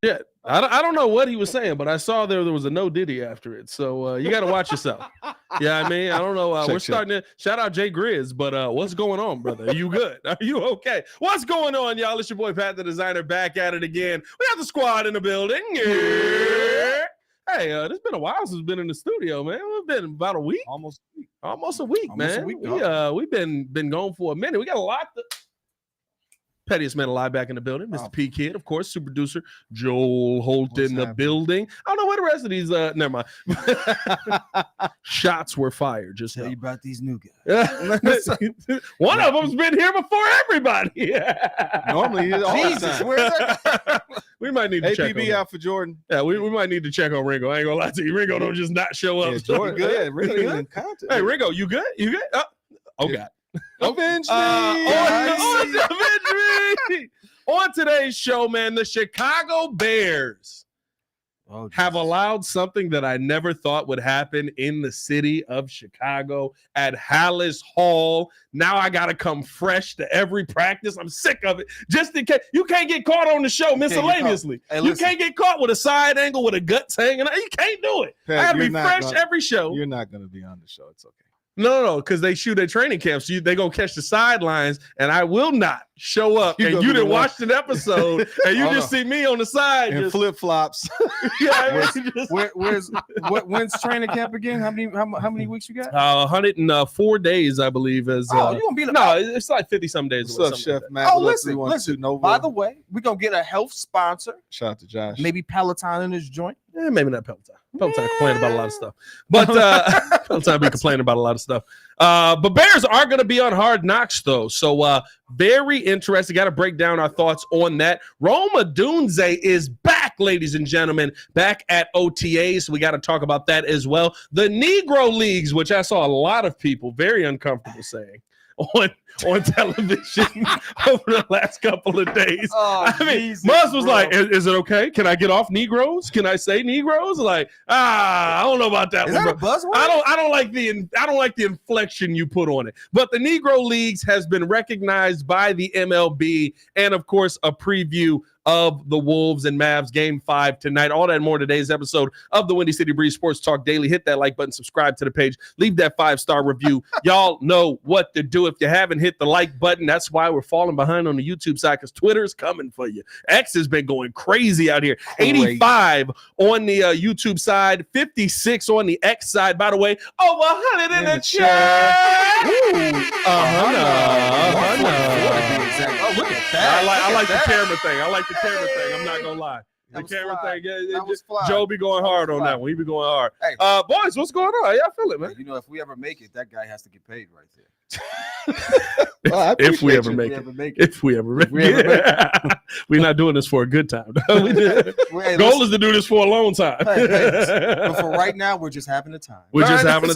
Yeah, I don't know what he was saying, but I saw there was a no Diddy after it. So you got to watch yourself. Yeah, I mean, I don't know. We're starting to shout out Jay Grizz, but what's going on, brother? Are you good? Are you okay? What's going on, y'all? It's your boy Pat the Designer back at it again. We got the squad in the building. Yeah. Hey, it's been a while since we've been in the studio, man. We've been about a week, almost a week, man. We've been going for a minute. We got a lot to. Pettiest man alive back in the building. Mr. P Kid, of course, super producer Joel Holt in the building. I don't know where the rest of these never mind. Shots were fired. Just tell you about these new guys. One of them's been here before everybody. Normally, Jesus, where's that? We might need to check APB out for Jordan. Yeah, we might need to check on Ringo. I ain't gonna lie to you. Ringo don't just not show up. Yeah, Jordan good. Yeah, Ringo in contact. Hey, Ringo, you good? You good? Oh God. Avenge me! On today's show, man, the Chicago Bears have allowed something that I never thought would happen in the city of Chicago at Hallis Hall. Now I got to come fresh to every practice. I'm sick of it. Just in case you can't get caught on the show miscellaneously. You can't get caught with a side angle with a guts hanging out. You can't do it. Pat, I got to be fresh every show. You're not going to be on the show. It's okay. No, because they shoot at training camps. So they gonna catch the sidelines, and I will not show up. And you didn't watch an episode, and you just see me on the side and flip flops. When's training camp again? How many weeks you got? 104 days, I believe. Is you gonna be it's like 50 some days. What's up, Chef Matt? Listen. By the way, we're gonna get a health sponsor. Shout out to Josh. Maybe Peloton in his joint. Maybe not Peloton. Peloton complain about a lot of stuff, but Peloton be complaining about a lot of stuff. But Bears are going to be on Hard Knocks though, so very interesting. Got to break down our thoughts on that. Odunze is back, ladies and gentlemen, back at OTAs. So we got to talk about that as well. The Negro Leagues, which I saw a lot of people very uncomfortable saying on television over the last couple of days. Muzz was like, is it okay? Can I get off Negroes? Can I say Negroes? Like, I don't know about that. Is that a buzzword? I don't like the inflection you put on it. But the Negro Leagues has been recognized by the MLB, and of course, a preview of the Wolves and Mavs Game 5 tonight. All that and more in today's episode of the Windy City Breeze Sports Talk Daily. Hit that like button, subscribe to the page, leave that 5-star review. Y'all know what to do. If you haven't hit the like button, that's why we're falling behind on the YouTube side, because Twitter's coming for you. X has been going crazy out here. 85 on the YouTube side, 56 on the X side. By the way, over 100 in the chat. Oh, look at that. I like the camera thing. I'm not gonna lie. The camera thing. Joe be going hard on that one. He be going hard. Hey, boys, what's going on? How y'all feel it, man? You know, if we ever make it, that guy has to get paid right there. If we ever make it. We're not doing this for a good time. Goal is to do this for a long time. But for right now, we're just having a time. We're just having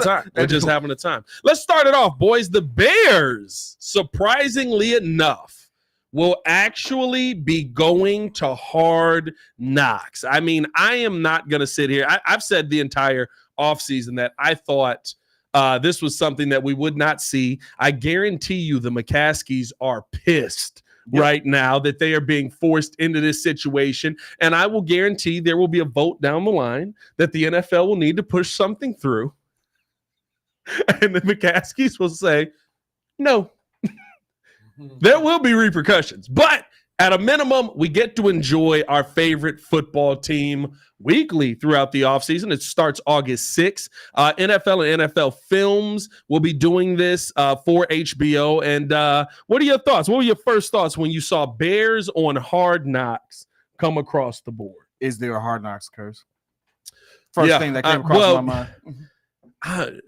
a time. Let's start it off, boys. The Bears, surprisingly enough, will actually be going to Hard Knocks. I mean, I am not going to sit here. I've said the entire offseason that I thought this was something that we would not see. I guarantee you the McCaskies are pissed right now that they are being forced into this situation. And I will guarantee there will be a vote down the line that the NFL will need to push something through. And the McCaskies will say, no. There will be repercussions, but at a minimum, we get to enjoy our favorite football team weekly throughout the offseason. It starts August 6th. NFL and NFL Films will be doing this for HBO. And what are your thoughts? What were your first thoughts when you saw Bears on Hard Knocks come across the board? Is there a Hard Knocks curse? First thing that came across my mind.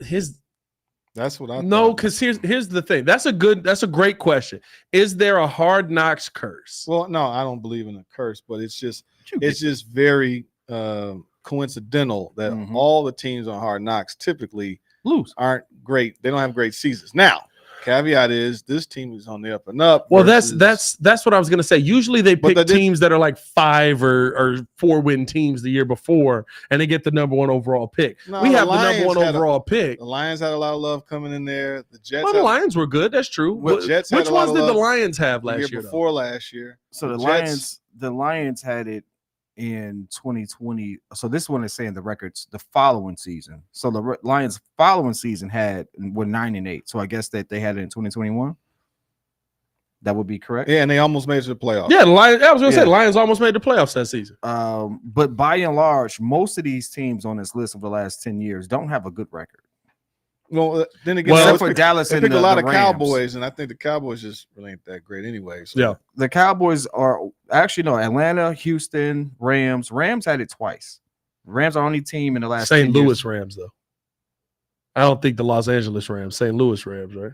That's what I thought. No, because here's the thing. That's a great question. Is there a Hard Knocks curse? Well, no, I don't believe in a curse, but it's just very coincidental that all the teams on Hard Knocks typically aren't great. They don't have great seasons. Now, caveat is this team is on the up and up. Well, that's what I was going to say. Usually they pick teams that are like 5 or 4-win teams the year before, and they get the number 1 overall pick. No, we have the number 1 overall pick. The Lions had a lot of love coming in there. The Jets. Well, the Lions were good. That's true. Which ones did the Lions have last year? Before last year. So the Lions had it in 2020. So this one is saying the records the following season. So the Lions following season were 9-8. So I guess that they had it in 2021. That would be correct. Yeah, and they almost made it to the playoffs. Yeah, the Lions. I was going to say the Lions almost made the playoffs that season. But by and large, most of these teams on this list of the last 10 years don't have a good record. Well, then again, except for Dallas, they and pick a lot of Rams. Cowboys, and I think the Cowboys just really ain't that great anyway. So. Yeah, the Cowboys are actually no Atlanta, Houston, Rams. Rams had it twice. Rams are only team in the last St. 10 Louis years. Rams though. I don't think the Los Angeles Rams, St. Louis Rams, right?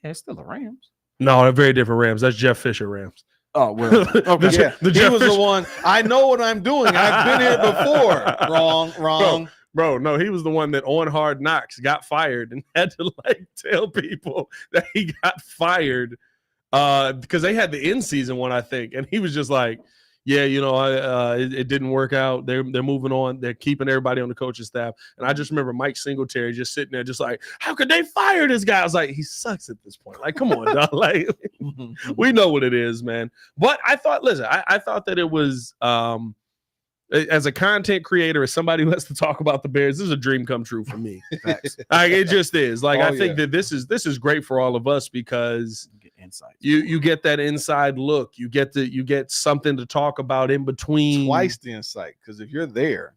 Yeah, it's still the Rams. No, they're very different Rams. That's Jeff Fisher Rams. Oh well, okay. He was the one. I know what I'm doing. I've been here before. Wrong. Bro, no, he was the one that on Hard Knocks got fired and had to like tell people that he got fired because they had the in-season one, I think, and he was just like, "Yeah, it didn't work out. They're moving on. They're keeping everybody on the coaching staff." And I just remember Mike Singletary just sitting there, just like, "How could they fire this guy?" I was like, "He sucks at this point. Like, come on, dog. Like, we know what it is, man." But I thought, listen, I thought that it was. As a content creator, as somebody who has to talk about the Bears, this is a dream come true for me. Like, it just is. Like, I think that this is great for all of us because you get that inside look. You get something to talk about in between. Twice the insight, because if you're there,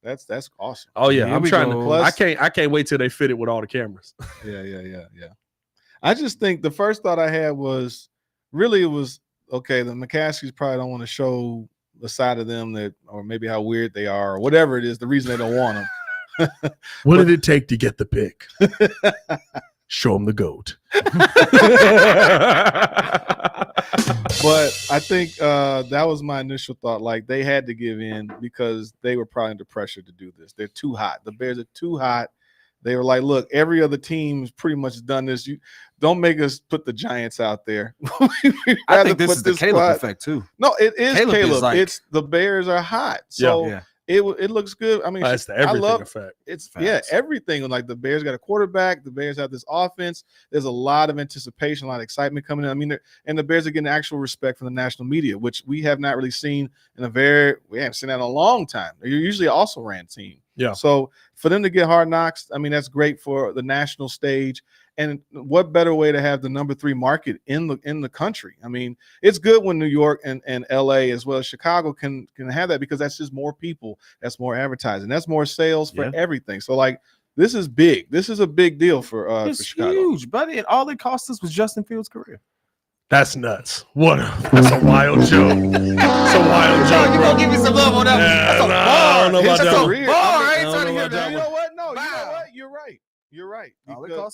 that's awesome. Oh yeah, Here I'm we trying go. to. Plus, I can't wait till they fit it with all the cameras. Yeah. I just think the first thought I had was really it was okay. The McCaskies probably don't want to show the side of them that, or maybe how weird they are, or whatever it is, the reason they don't want them. What did it take to get the pick? Show them the GOAT. But I think that was my initial thought. Like, they had to give in because they were probably under pressure to do this. They're too hot. The Bears are too hot. They were like, look, every other team's pretty much done this. You don't make us put the Giants out there. I think this is the Caleb effect too. No, it is Caleb. Like, it's the Bears are hot. So it looks good. I mean, that's the everything I love effect. It's everything. Like, the Bears got a quarterback. The Bears have this offense. There's a lot of anticipation, a lot of excitement coming in. I mean, and the Bears are getting actual respect from the national media, which we have not really seen we haven't seen that in a long time. They're usually also ran team. Yeah. So for them to get Hard Knocks, I mean, that's great for the national stage. And what better way to have the number 3 market in the country? I mean, it's good when New York and LA as well as Chicago can have that, because that's just more people, that's more advertising, that's more sales for everything. So like, this is big. This is a big deal for Chicago. Huge, buddy. And all it cost us was Justin Fields' career. That's nuts. That's a wild joke. It's a wild joke. You gonna give me some love on that? That's a bar. I don't know about that. I ain't trying to hear that. You know what? No, you know what? You're right.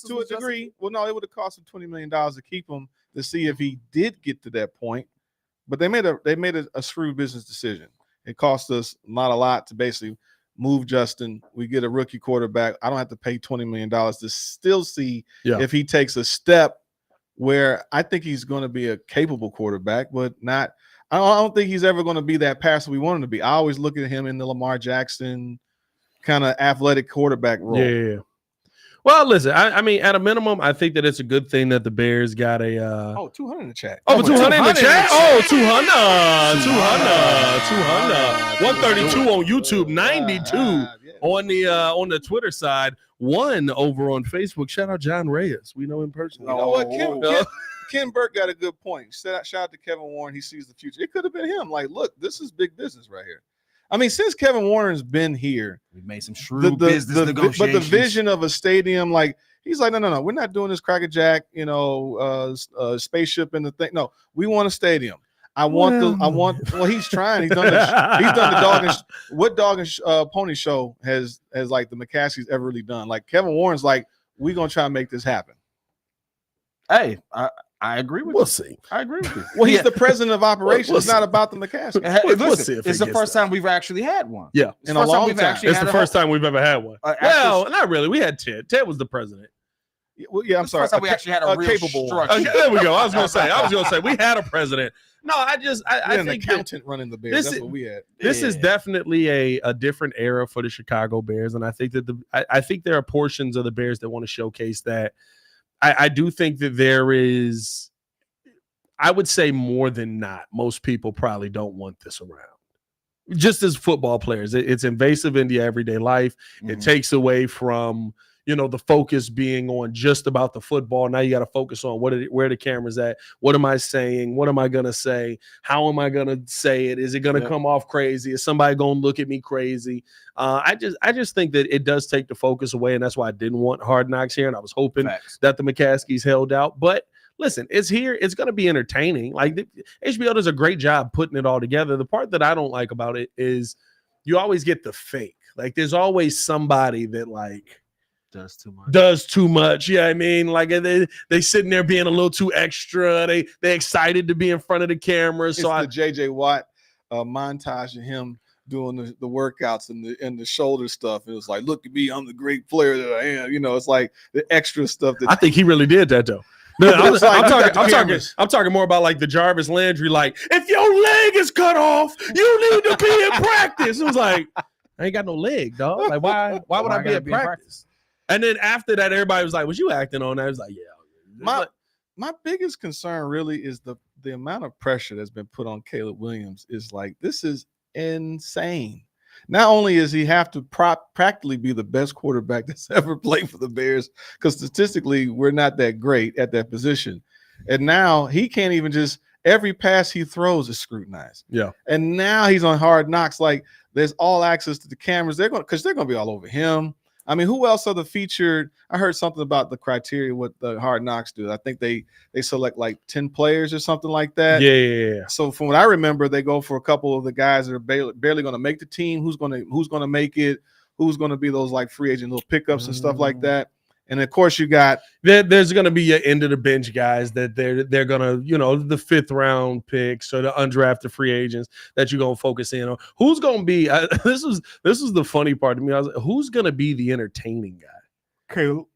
To a degree. Well, no, it would have cost him $20 million to keep him, to see if he did get to that point. But they made a shrewd business decision. It cost us not a lot to basically move Justin. We get a rookie quarterback. I don't have to pay $20 million to still see if he takes a step where I think he's going to be a capable quarterback, but not. I don't think he's ever going to be that passer we want him to be. I always look at him in the Lamar Jackson kind of athletic quarterback role. Yeah. Well, listen, I mean, at a minimum, I think that it's a good thing that the Bears got a 200 in the chat. 200 in the chat. 200. 132 on YouTube, 92 on the Twitter side, 1 over on Facebook. Shout out John Reyes. We know him personally. You know what? Ken Burke got a good point. Shout out to Kevin Warren. He sees the future. It could have been him. Like, look, this is big business right here. I mean, since Kevin Warren's been here, we've made some shrewd business negotiations. But the vision of a stadium, like, he's like, no, we're not doing this crackerjack, spaceship in the thing. No, we want a stadium. Well, he's trying. He's done the dog and pony show has like the McCaskies ever really done. Like, Kevin Warren's like, we're gonna try and make this happen. Hey, I agree with you. We'll see. I agree with you. Well, he's the president of operations. It's not about the McCaskies. Listen, it's the first time we've actually had one. Yeah. In a long time. It's the first time we've ever had one. Well, not really. We had Ted. Ted was the president. Well, yeah, I'm sorry. First time we actually had a real capable structure. There we go. I was gonna say we had a president. No, I think an accountant running the Bears. That's what we had. This is definitely a different era for the Chicago Bears, and I think that I think there are portions of the Bears that want to showcase that. I do think that there is, I would say more than not, most people probably don't want this around. just as football players, it's invasive into your everyday life. It takes away from, the focus being on just about the football. Now you got to focus on where the camera's at. What am I saying? What am I going to say? How am I going to say it? Is it going to come off crazy? Is somebody going to look at me crazy? I just think that it does take the focus away, and that's why I didn't want Hard Knocks here, and I was hoping that the McCaskies held out. But listen, it's here. It's going to be entertaining. Like, HBO does a great job putting it all together. The part that I don't like about it is you always get the fake. Like, there's always somebody that, like, does too much. Yeah, I mean, like they sitting there being a little too extra. They excited to be in front of the camera. It's the JJ Watt montage of him doing the workouts and the shoulder stuff. It was like, look at me, I'm the great player that I am. It's like the extra stuff that I think he really did that though. No, I'm talking more about like the Jarvis Landry, like, if your leg is cut off, you need to be in practice. It was like, I ain't got no leg, dog. Like, why would I be in practice? And then after that, everybody was like, was you acting on that? I was like, yeah. My biggest concern really is the amount of pressure that's been put on Caleb Williams is like, this is insane. Not only does he have to practically be the best quarterback that's ever played for the Bears, because statistically we're not that great at that position. And now he can't even every pass he throws is scrutinized. Yeah. And now he's on Hard Knocks. Like, there's all access to the cameras. They're going to be all over him. I mean, who else are the featured? I heard something about the criteria, what the Hard Knocks do. I think they select like 10 players or something like that. Yeah. So from what I remember, they go for a couple of the guys that are barely going to make the team. Who's going to make it? Who's going to be those like free agent little pickups and stuff like that? And of course, you got there's going to be your end of the bench guys that they're going to, the 5th round picks or the undrafted free agents that you're going to focus in on. Who's going to be? This was the funny part to me. I was like, who's going to be the entertaining guy? Caleb.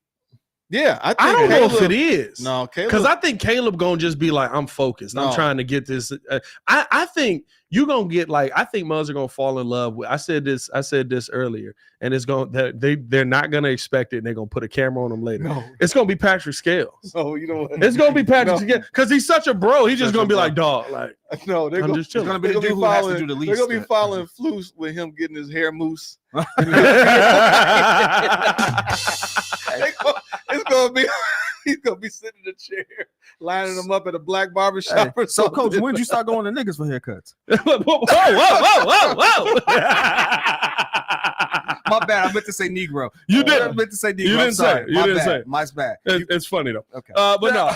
Yeah, I don't know if it is. No, Caleb, because I think Caleb gonna just be like, I'm focused. No. I'm trying to get this. I think you're gonna get like, I think Muzz are gonna fall in love with. I said this earlier, and it's gonna they're not gonna expect it, and they're gonna put a camera on them later. No. It's gonna be Patrick Scales. Oh, you know what? It's gonna be Patrick Scales because he's such a bro. He's just gonna be like, dog, like, no, they're just chilling. They're gonna be the dude who has to do the least. They're gonna be following Flus with him getting his hair mousse. It's gonna be. He's gonna be sitting in a chair, lining them up at a black barbershop. Hey, so, Coach, when did you start going to niggas for haircuts? whoa! My bad. I meant to say Negro. You did. I meant to say Negro. You didn't say it. You didn't say it. My bad. It's funny though. Okay. But no.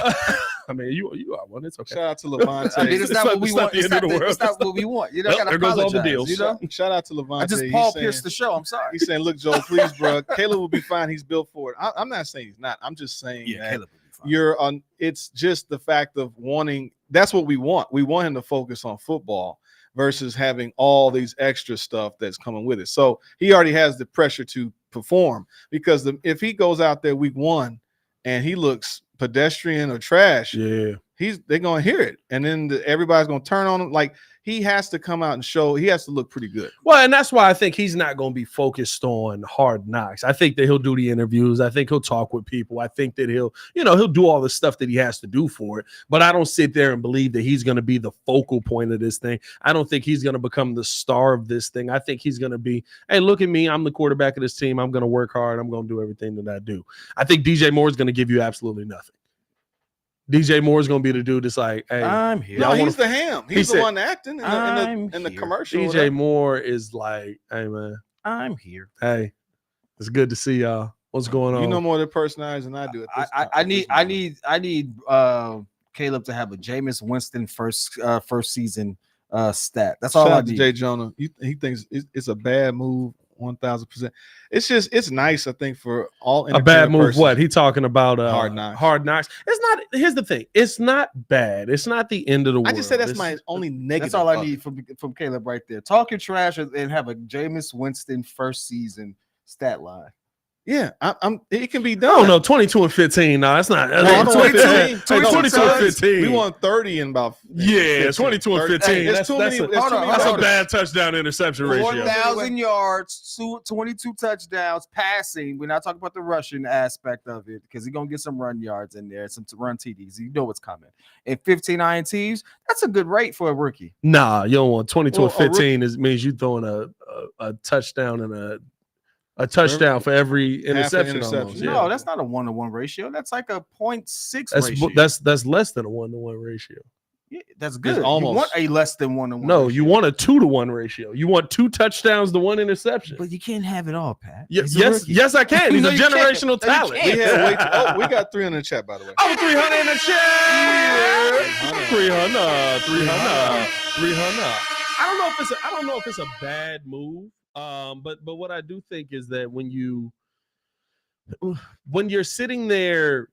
I mean, you are one. It's okay. Shout out to Levante. I mean, it's not what we want. It's not what we want. You know, there goes all the deals. You know? Shout out to Levante. I just Paul pierced the show. I'm sorry. He's saying, look, Joel, please, bro. Caleb will be fine. He's built for it. I'm not saying he's not. I'm just saying that Caleb will be fine. You're on. It's just the fact of wanting. That's what we want. We want him to focus on football versus having all these extra stuff that's coming with it. So he already has the pressure to perform, because if he goes out there week 1 and he looks pedestrian or trash, they're gonna hear it, and then everybody's gonna turn on him. Like, he has to come out and show. He has to look pretty good. Well, and that's why I think he's not going to be focused on Hard Knocks. I think that he'll do the interviews. I think he'll talk with people. I think that he'll do all the stuff that he has to do for it. But I don't sit there and believe that he's going to be the focal point of this thing. I don't think he's going to become the star of this thing. I think he's going to be, hey, look at me. I'm the quarterback of this team. I'm going to work hard. I'm going to do everything that I do. I think DJ Moore is going to give you absolutely nothing. DJ Moore is going to be the dude that's like, hey, I'm here. No, he's the ham. He's the one acting in the commercial. DJ Moore is like, hey, man, I'm here. Hey, it's good to see y'all. What's going on? You know more of the personalities than I do. I need Caleb to have a Jameis Winston first season stat. That's all I need. Jay Jonah. He thinks it's a bad move. 1,000%. It's nice, I think, for all a bad move. What he talking about? Hard Knocks. Hard Knocks. It's not. Here's the thing. It's not bad. It's not the end of the world. I just said that's my only negative. That's all I need from Caleb right there. Talk your trash and have a Jameis Winston first season stat line. Yeah, it can be I done. don't know, 22 and 15. No, that's not. Well, 22 and 15. We won 30 in about 22 and 15. That's a bad touchdown interception ratio. 4,000 yards, 22 touchdowns, passing. We're not talking about the rushing aspect of it because he's gonna get some run yards in there, some run TDs. You know what's coming. And 15 INTs, that's a good rate for a rookie. Nah, you don't want 22 and 15. Means you throwing a touchdown and a touchdown for every interception. Almost. No, that's not a 1-to-1 ratio. That's like a 0.6 ratio. That's less than a 1-to-1 ratio. Yeah, that's good. Almost. You want a less than 1-to-1. No, ratio. you want a 2-to-1 ratio. You want 2 touchdowns to 1 interception. But you can't have it all, Pat. Yes, I can. He's a generational talent. We got 300 in the chat, by the way. Oh, 300 in the chat. 300. I don't know if it's a bad move. But what I do think is that when you're sitting there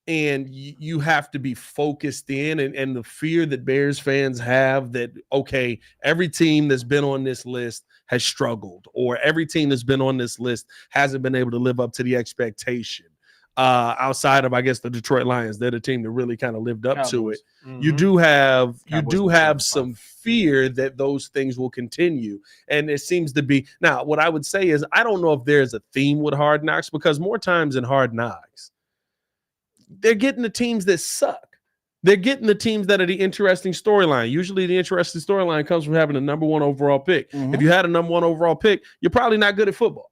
and you have to be focused in and the fear that Bears fans have that, okay, every team that's been on this list has struggled, or every team that's been on this list hasn't been able to live up to the expectation. Outside of, I guess, the Detroit Lions, they're the team that really kind of lived up to it. Mm-hmm. You do have some fear that those things will continue, and it seems to be. Now, what I would say is, I don't know if there's a theme with Hard Knocks, because more times in Hard Knocks, they're getting the teams that suck. They're getting the teams that are the interesting storyline. Usually, the interesting storyline comes from having a number 1 overall pick. Mm-hmm. If you had a number 1 overall pick, you're probably not good at football.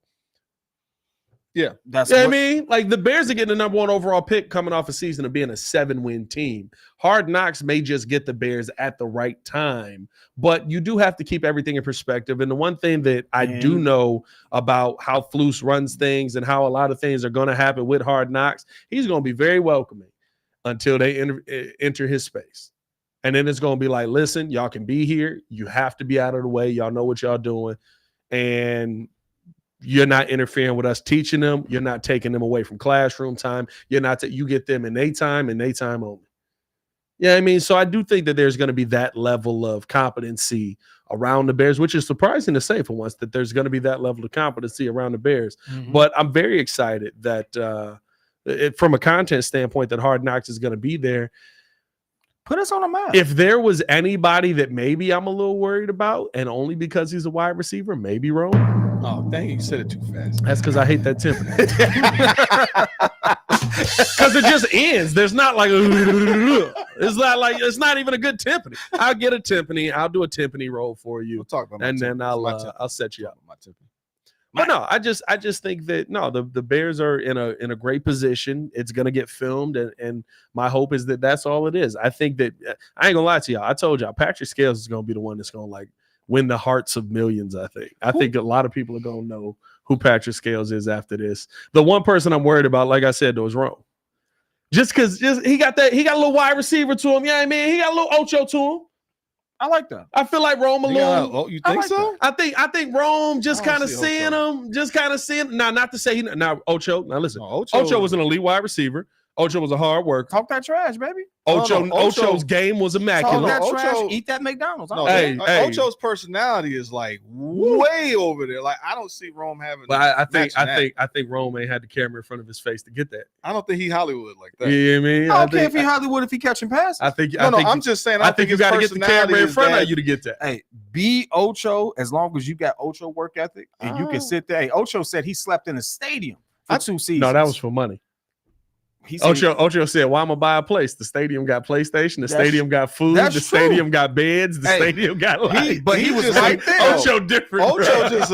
Yeah, that's what I mean. Like, the Bears are getting the number 1 overall pick coming off a season of being a 7-win team. Hard Knocks may just get the Bears at the right time, but you do have to keep everything in perspective. And the one thing that I do know about how Flus runs things and how a lot of things are going to happen with Hard Knocks, he's going to be very welcoming until they enter his space. And then it's going to be like, listen, y'all can be here. You have to be out of the way. Y'all know what y'all doing. And you're not interfering with us teaching them. You're not taking them away from classroom time. You're not. You get them in their time and their time only. Yeah, I mean, so I do think that there's going to be that level of competency around the Bears, which is surprising to say for once, that there's going to be that level of competency around the Bears. Mm-hmm. But I'm very excited that from a content standpoint, that Hard Knocks is going to be there. Put us on a map. If there was anybody that maybe I'm a little worried about, and only because he's a wide receiver, maybe Rome. Oh, dang, you said it too fast. That's because I hate that timpani. Because it just ends. There's not like it's not even a good timpani. I'll get a timpani. I'll do a timpani roll for you. We'll talk about and then I'll set you up. My timpani. But no, I just think that the Bears are in a great position. It's gonna get filmed, and my hope is that that's all it is. I think that I ain't gonna lie to y'all. I told y'all Patrick Scales is gonna be the one that's gonna like win the hearts of millions. I think a lot of people are gonna know who Patrick Scales is after this. The one person I'm worried about, like I said, though, is Rome. Just because he got a little wide receiver to him. Yeah, I mean, he got a little Ocho to him. I like that. I feel like Rome alone. Oh, you think so? I think Rome just kind of seeing him. Now, not to say Ocho. Now listen, Ocho was an elite wide receiver. Ocho was a hard worker. Talk that trash, baby. Ocho's game was immaculate. Talk that trash. Eat that McDonald's. No, Ocho's personality is like way over there. Like, I don't see Rome having. But I think Rome ain't had the camera in front of his face to get that. I don't think he Hollywood like that. You know what I mean? I don't care if he Hollywood if he catching passes. I'm just saying. I think you got to get the camera in front of you to get that. Hey, be Ocho as long as you got Ocho work ethic and you can sit there. Hey, Ocho said he slept in a stadium for 2 seasons. No, that was for money. Ocho said, "Why am I buy a place? The stadium got PlayStation. The stadium got food. The stadium got beds. The stadium got lights." But he was right there. Ocho different. Ocho just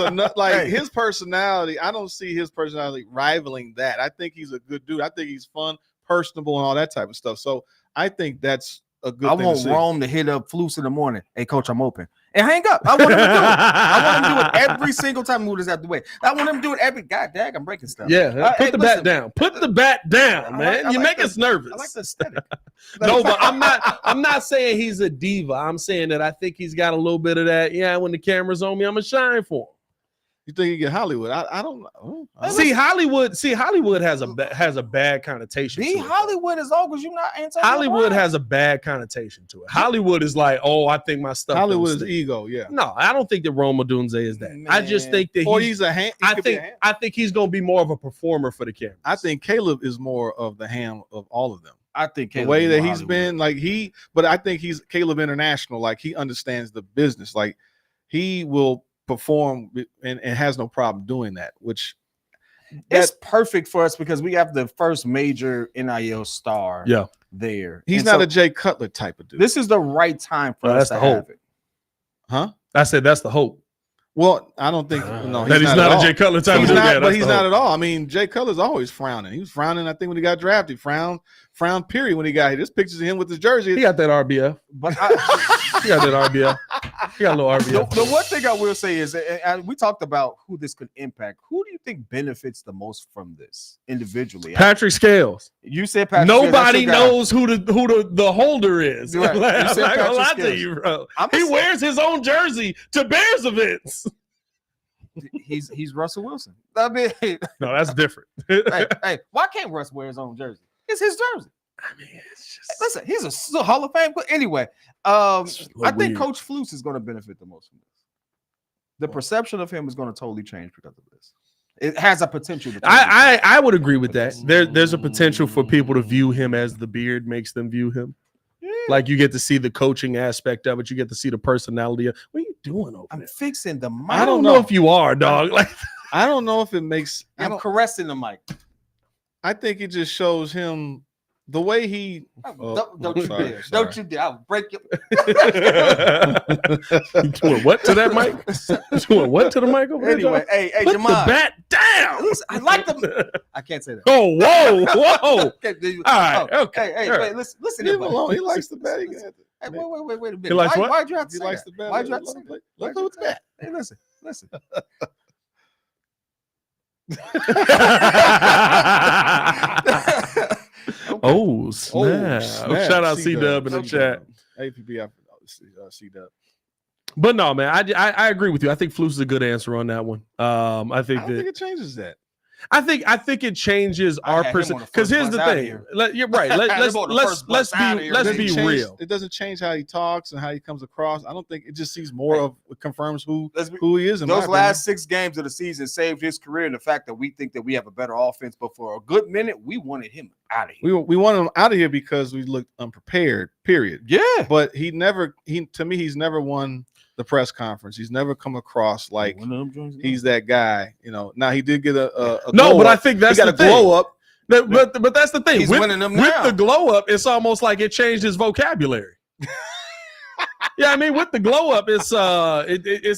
his personality. I don't see his personality rivaling that. I think he's a good dude. I think he's fun, personable, and all that type of stuff. So I think that's a good thing. I want Rome to hit up Flus in the morning. Hey, coach, I'm open. And hang up. I want him to do it. I want him to do it every single time he moves out the way. I want him to do it every. God dang, I'm breaking stuff. Yeah, put the bat down. Put the bat down, man. You make us nervous. I like the aesthetic. No, but I'm not saying he's a diva. I'm saying that I think he's got a little bit of that. Yeah, when the camera's on me, I'm gonna shine for him. You think you get Hollywood? I don't know. See, Hollywood has a bad connotation. Be Hollywood as long as you're not Antonio Hollywood Brown. has a bad connotation to it. Hollywood is like, oh, I think my stuff. Hollywood is ego, yeah. No, I don't think that Rome Odunze is that. Man. I just think that He's a hand. I think he's gonna be more of a performer for the camera. I think Caleb is more of the ham of all of them. I think the way that he's been, but I think he's Caleb International. Like he understands the business. Like he will perform and has no problem doing that. Which it's perfect for us because we have the first major NIL star. Yeah, there. He's not a Jay Cutler type of dude. This is the right time for us to have it. Huh? I said that's the hope. Well, I don't think no. He's not a Jay Cutler type of dude. But he's not at all. I mean, Jay Cutler's always frowning. He was frowning, I think, when he got drafted. Frowned period when he got here. This pictures of him with his jersey. He got that RBF. But he got that RBF. He got a little RBF. The one thing I will say is, and we talked about who this could impact. Who do you think benefits the most from this individually? Patrick Scales. You said Patrick. Nobody knows who the holder is. Right. I'm not gonna lie to you, bro. He wears his own jersey to Bears events. He's Russell Wilson. I mean, no, that's different. hey, why can't Russ wear his own jersey? It's his jersey. I mean, it's just listen. He's a Hall of Fame. But anyway, I think Coach Flus is going to benefit the most from this. The perception of him is going to totally change because of this. It has a potential. I would agree with that. There's a potential for people to view him as the beard makes them view him. Yeah. Like you get to see the coaching aspect of it. You get to see the personality of what are you doing over there? I'm fixing the mic. I don't know if you are, dog. Like I don't know if it makes. I'm caressing the mic. I think it just shows him the way he. Don't you dare! Don't you dare! I'll break your. You doing what to that mic? You doing what to the mic over there? Anyway, hey, put Jamal, the bat down. Listen, I like them. I can't say that. Oh, whoa. Okay, all right. Okay. Hey, wait, listen. Leave him alone. He likes the bat. Hey, wait a minute. He likes what? Why'd you have to say likes that? The bat. Why'd you have to say that? Let's go with that. Hey, listen. Okay. Oh, snap. Shout out C-Dub in the chat. APB, C-Dub. But no, man, I agree with you. I think Flus is a good answer on that one. I think it changes that. I think it changes our person because here's the thing. You're right. Let's be real. It doesn't change how he talks and how he comes across. I don't think it just sees more of it confirms who he is. Those last 6 games of the season saved his career, and the fact that we think that we have a better offense, but for a good minute we wanted him out of here. We wanted him out of here because we looked unprepared. Period. Yeah. But he's never won the press conference. He's never come across like he's that guy, you know. Now he did get a no, but I think that's the thing. Glow up. But that's the thing. He's winning them now. With the glow up, it's almost like it changed his vocabulary. Yeah, I mean, with the glow up, it's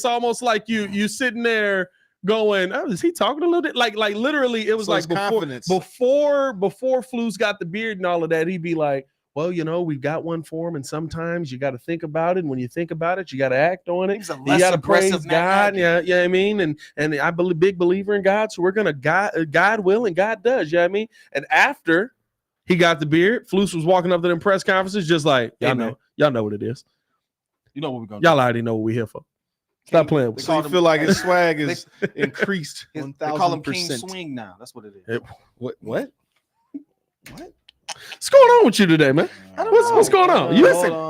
almost like you sitting there going, oh, is he talking a little bit? Like literally, it was like before Flus got the beard and all of that, he'd be like, well, you know, we've got one for him, and sometimes you got to think about it. And when you think about it, you got to act on it. You got to praise God. Yeah, I mean, and I believe big believer in God, so we're gonna God will and God does. You know what I mean? And after he got the beard, Flus was walking up to them press conferences, just like y'all know what it is. You know what we're gonna y'all already know what we're here for. Stop playing with. So you feel like his swag is increased 1,000%. They call him King Swing now. That's what it is. What? What's going on with you today, man? What's going on? You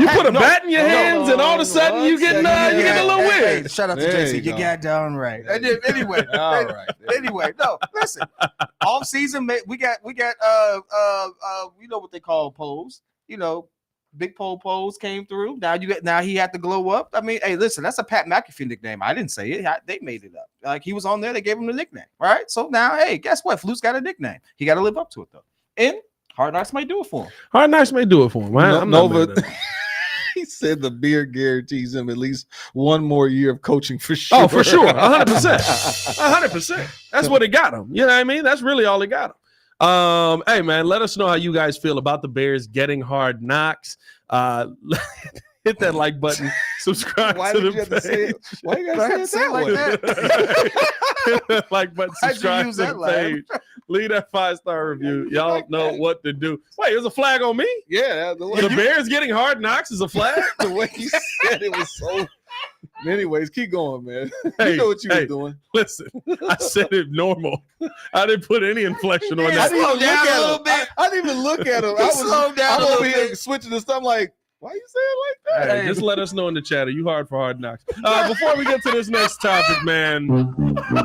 put a bat in your hands, and all of a sudden you getting a little weird. Hey, shout out to JC. You got down right. Anyway, all right. Anyway, no, listen. Off season, we got you know what they call polls. You know, big polls came through. Now he had to glow up. I mean, hey, listen, that's a Pat McAfee nickname. I didn't say it. They made it up. Like he was on there, they gave him the nickname. All right. So now, hey, guess what? Flus got a nickname. He got to live up to it though. And Hard Knocks may do it for him. Hard Knocks may do it for him. I'm not mad at that. He said the beard guarantees him at least one more year of coaching for sure. Oh, for sure. 100%. 100%. That's what it got him. You know what I mean? That's really all it got him. Hey, man, let us know how you guys feel about the Bears getting Hard Knocks. Hit that like button. Subscribe to the page. Why you gotta say it like that? Hit that like button. Subscribe to the page. Leave that 5-star review. Y'all know what to do. Wait, there's a flag on me? Yeah. The Bears getting Hard Knocks is a flag? The way he said it was so Anyways, keep going, man. Hey, You know what you were doing. Listen, I said it normal. I didn't put any inflection on I that. didn't even look at him. I didn't even look at him. I'm over here switching to stuff like, why you say it like that? Hey, just let us know in the chat. Are you hard for hard knocks? Before we get to this next topic, man,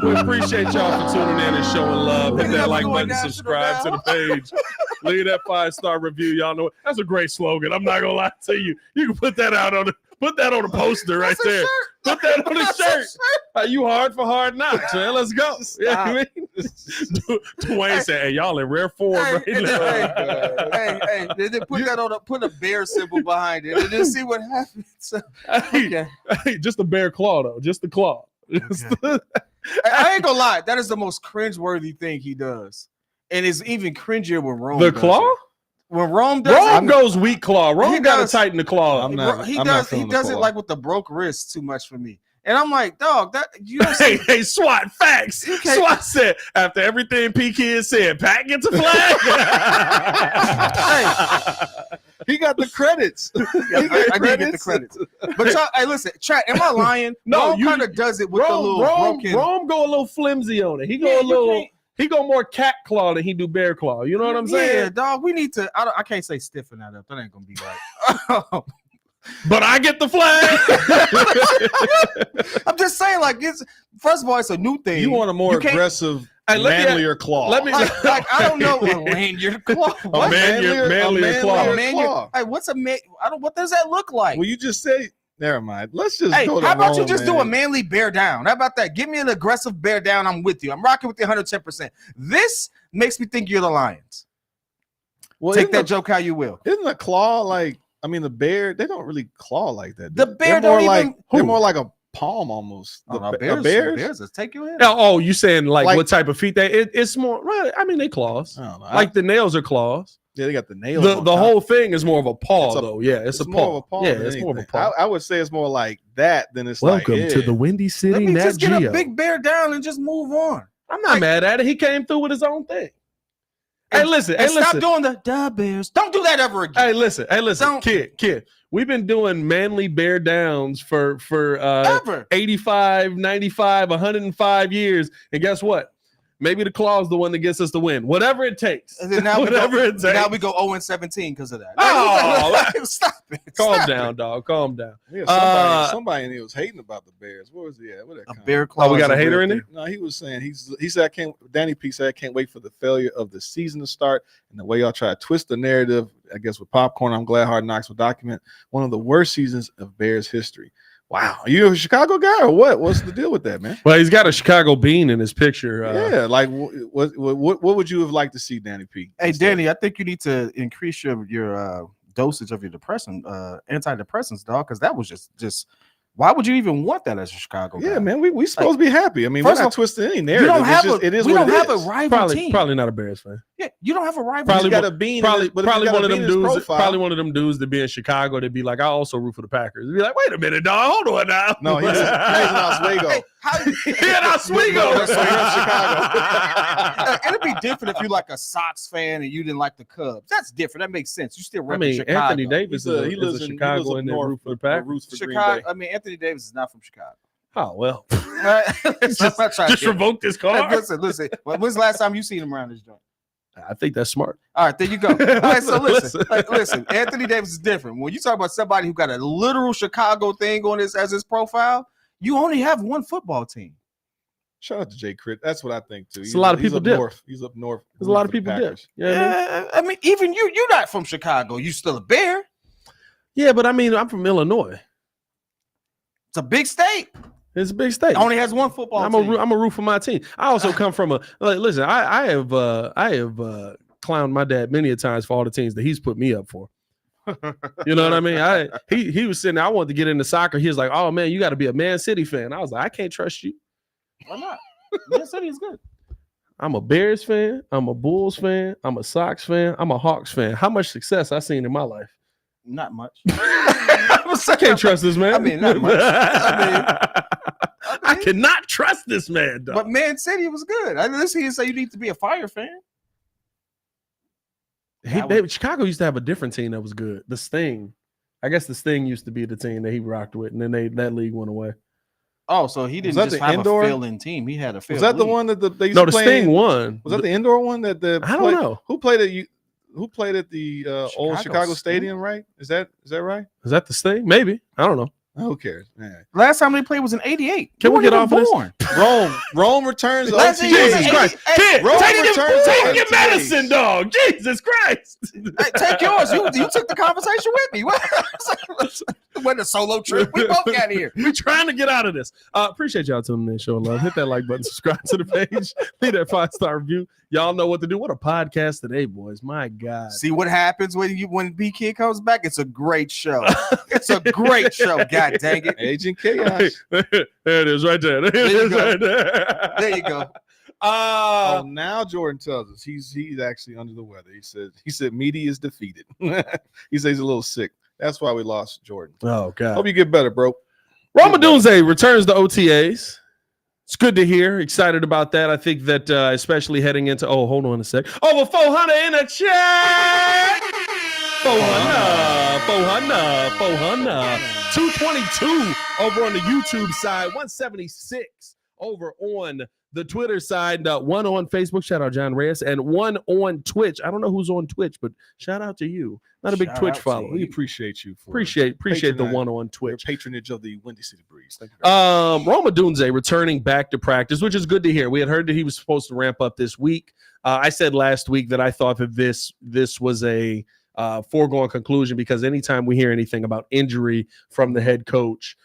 we appreciate y'all for tuning in and showing love. Hit that like button, subscribe to the page. Leave that 5-star review. Y'all know that's a great slogan. I'm not gonna lie to you. You can put that out on the poster right there. Put that on the shirt. Are you hard for hard knocks, man? Let's go. Yeah, I mean, Dwayne said, "Hey, y'all in rare form right now." Hey, then put a bear symbol behind it and just see what happens. Okay. Hey, just a bear claw though, just the claw. Okay. I ain't gonna lie, that is the most cringeworthy thing he does, and it's even cringier when Rome. The claw. When Rome does goes weak claw. Rome got to tighten the claw. He does it like with the broke wrist too much for me. And I'm like, dog, that you know. Hey, SWAT facts. SWAT said after everything P Kid said, Pat gets a flag. Hey, he got the credits. I did get the credits. But y'all, hey, listen, chat. Am I lying? No, Rome kind of does it with the little broken. Rome go a little flimsy on it. He go a little. He go more cat claw than he do bear claw. You know what I'm saying? Yeah, dog. We need to. I can't say stiffen that up. That ain't gonna be right. But I get the flag. I'm just saying, like, it's first of all, it's a new thing. You want a more aggressive, manlier claw? Let me like I don't know a manlier claw. A manlier claw. Hey, what's a man? What does that look like? Well, you just say. Never mind. Let's just go to how about Rome, you just man. do a manly bear down? How about that? Give me an aggressive bear down. I'm with you. I'm rocking with you 110%. This makes me think you're the Lions. Well, take that joke how you will. Isn't a claw like? I mean, the bear. They don't really claw like that. The bear don't even. They're more like a palm almost. Bears take you in. Oh, you saying like what type of feet they? It's more. Right. I mean, they claws. I don't know. Like the nails are claws. Yeah, they got the nails. The whole thing is more of a paw, though. Yeah, it's a more paw. of a paw. Yeah, it's more of a paw. I would say it's more like that than it's Welcome like, to the Windy City. Let me Nat just get Geo. a big bear down and just move on. I'm not mad at it. He came through with his own thing. Hey, listen. Stop doing the Bears. Don't do that ever again. Hey, listen. Kid. We've been doing manly bear downs for 85, 95, 105 years. And guess what? Maybe the claw's the one that gets us the win. Whatever it takes. And then now we go 0-17 because of that. Oh, stop it. Calm down, dog. Calm down. Yeah, somebody in here was hating about the Bears. What was he at? A bear claw. Oh, we got a hater in there? No, he was saying he said Danny P said I can't wait for the failure of the season to start. And the way y'all try to twist the narrative, I guess with popcorn, I'm glad Hard Knocks will document one of the worst seasons of Bears history. Wow, are you a Chicago guy or what? What's the deal with that, man? Well, he's got a Chicago bean in his picture. Yeah, like what would you have liked to see, Danny P? Hey, Danny, I think you need to increase your dosage of your antidepressants, dog, because that was just. Why would you even want that as a Chicago guy? Yeah, man, we supposed to be happy. I mean, we're not twisting any narrative. We don't have a rival team. Probably not a Bears fan. Yeah, you don't have a rival. Probably got a bean. Probably one of them dudes. Probably one of them dudes that be in Chicago. They'd be like, I also root for the Packers. They'd be like, wait a minute, dog, hold on now. No, he's in Oswego. He in Oswego. So you're in Chicago. It'd be different if you're like a Sox fan and you didn't like the Cubs. That's different. That makes sense. You still rep Chicago. Anthony Davis he lives in Chicago and they root for the Packers. Chicago. I mean, Anthony Davis is not from Chicago. Oh well. just revoke this card. Listen. When's the last time you seen him around this joint? I think that's smart. All right, there you go. All right, so listen. Anthony Davis is different. When you talk about somebody who got a literal Chicago thing on his as his profile, you only have one football team. Shout out to Jay Crit. That's what I think too. It's a lot of people dip. He's up north. There's a lot of people dip. Yeah, I mean, even you're not from Chicago. You still a Bear. Yeah, but I mean, I'm from Illinois. It's a big state. It's a big state. It only has one football team. I'm a root for my team. I also come from listen, I have clowned my dad many a times for all the teams that he's put me up for. You know what I mean? He was sitting there, I wanted to get into soccer. He was like, oh man, you got to be a Man City fan. I was like, I can't trust you. Why not? Man City is good. I'm a Bears fan, I'm a Bulls fan, I'm a Sox fan, I'm a Hawks fan. How much success I seen in my life? Not much. I can't trust this man. I mean, not much. I cannot trust this man, dog. But Man City was good. I didn't see you say you need to be a Fire fan. Chicago used to have a different team that was good. The Sting. I guess the Sting used to be the team that he rocked with, and then that league went away. Oh, so he didn't just have a fill-in team. He had a fill-in. Was that the one that they used no, to the play Sting in? won. Was that the indoor one that I don't know. Who played at the old Chicago Stadium, right? Is that right? Is that the Sting? Maybe. I don't know. Who cares? Man. Last time they played was in '88. Can we get off of this? Rome returns. Jesus Christ! Kid, take your medicine, dog. Jesus Christ! Hey, take yours. You took the conversation with me. What? Went a solo trip. We both got here. We're trying to get out of this. Appreciate y'all tuning in, showing love. Hit that like button, subscribe to the page, leave that 5-star review. Y'all know what to do. What a podcast today, boys! My God. See what happens when B Kid comes back? It's a great show. It's a great show. God dang it, Agent Chaos. There it is, right there. There you go. Now Jordan tells us he's actually under the weather. He said media is defeated. He says he's a little sick. That's why we lost Jordan. Oh God. Hope you get better, bro. Odunze returns to OTAs. It's good to hear. Excited about that. I think that especially heading into hold on a sec. Over 400 in a check. 400. 222 over on the YouTube side. 176 over on the Twitter side. One on Facebook. Shout out John Reyes. And one on Twitch. I don't know who's on Twitch, but shout out to you. Not a big Twitch follower. We appreciate you. Appreciate the one on Twitch. Your patronage of the Windy City Breeze. Thank you. Odunze returning back to practice, which is good to hear. We had heard that he was supposed to ramp up this week. I said last week that I thought that this was a foregone conclusion because anytime we hear anything about injury from the head coach,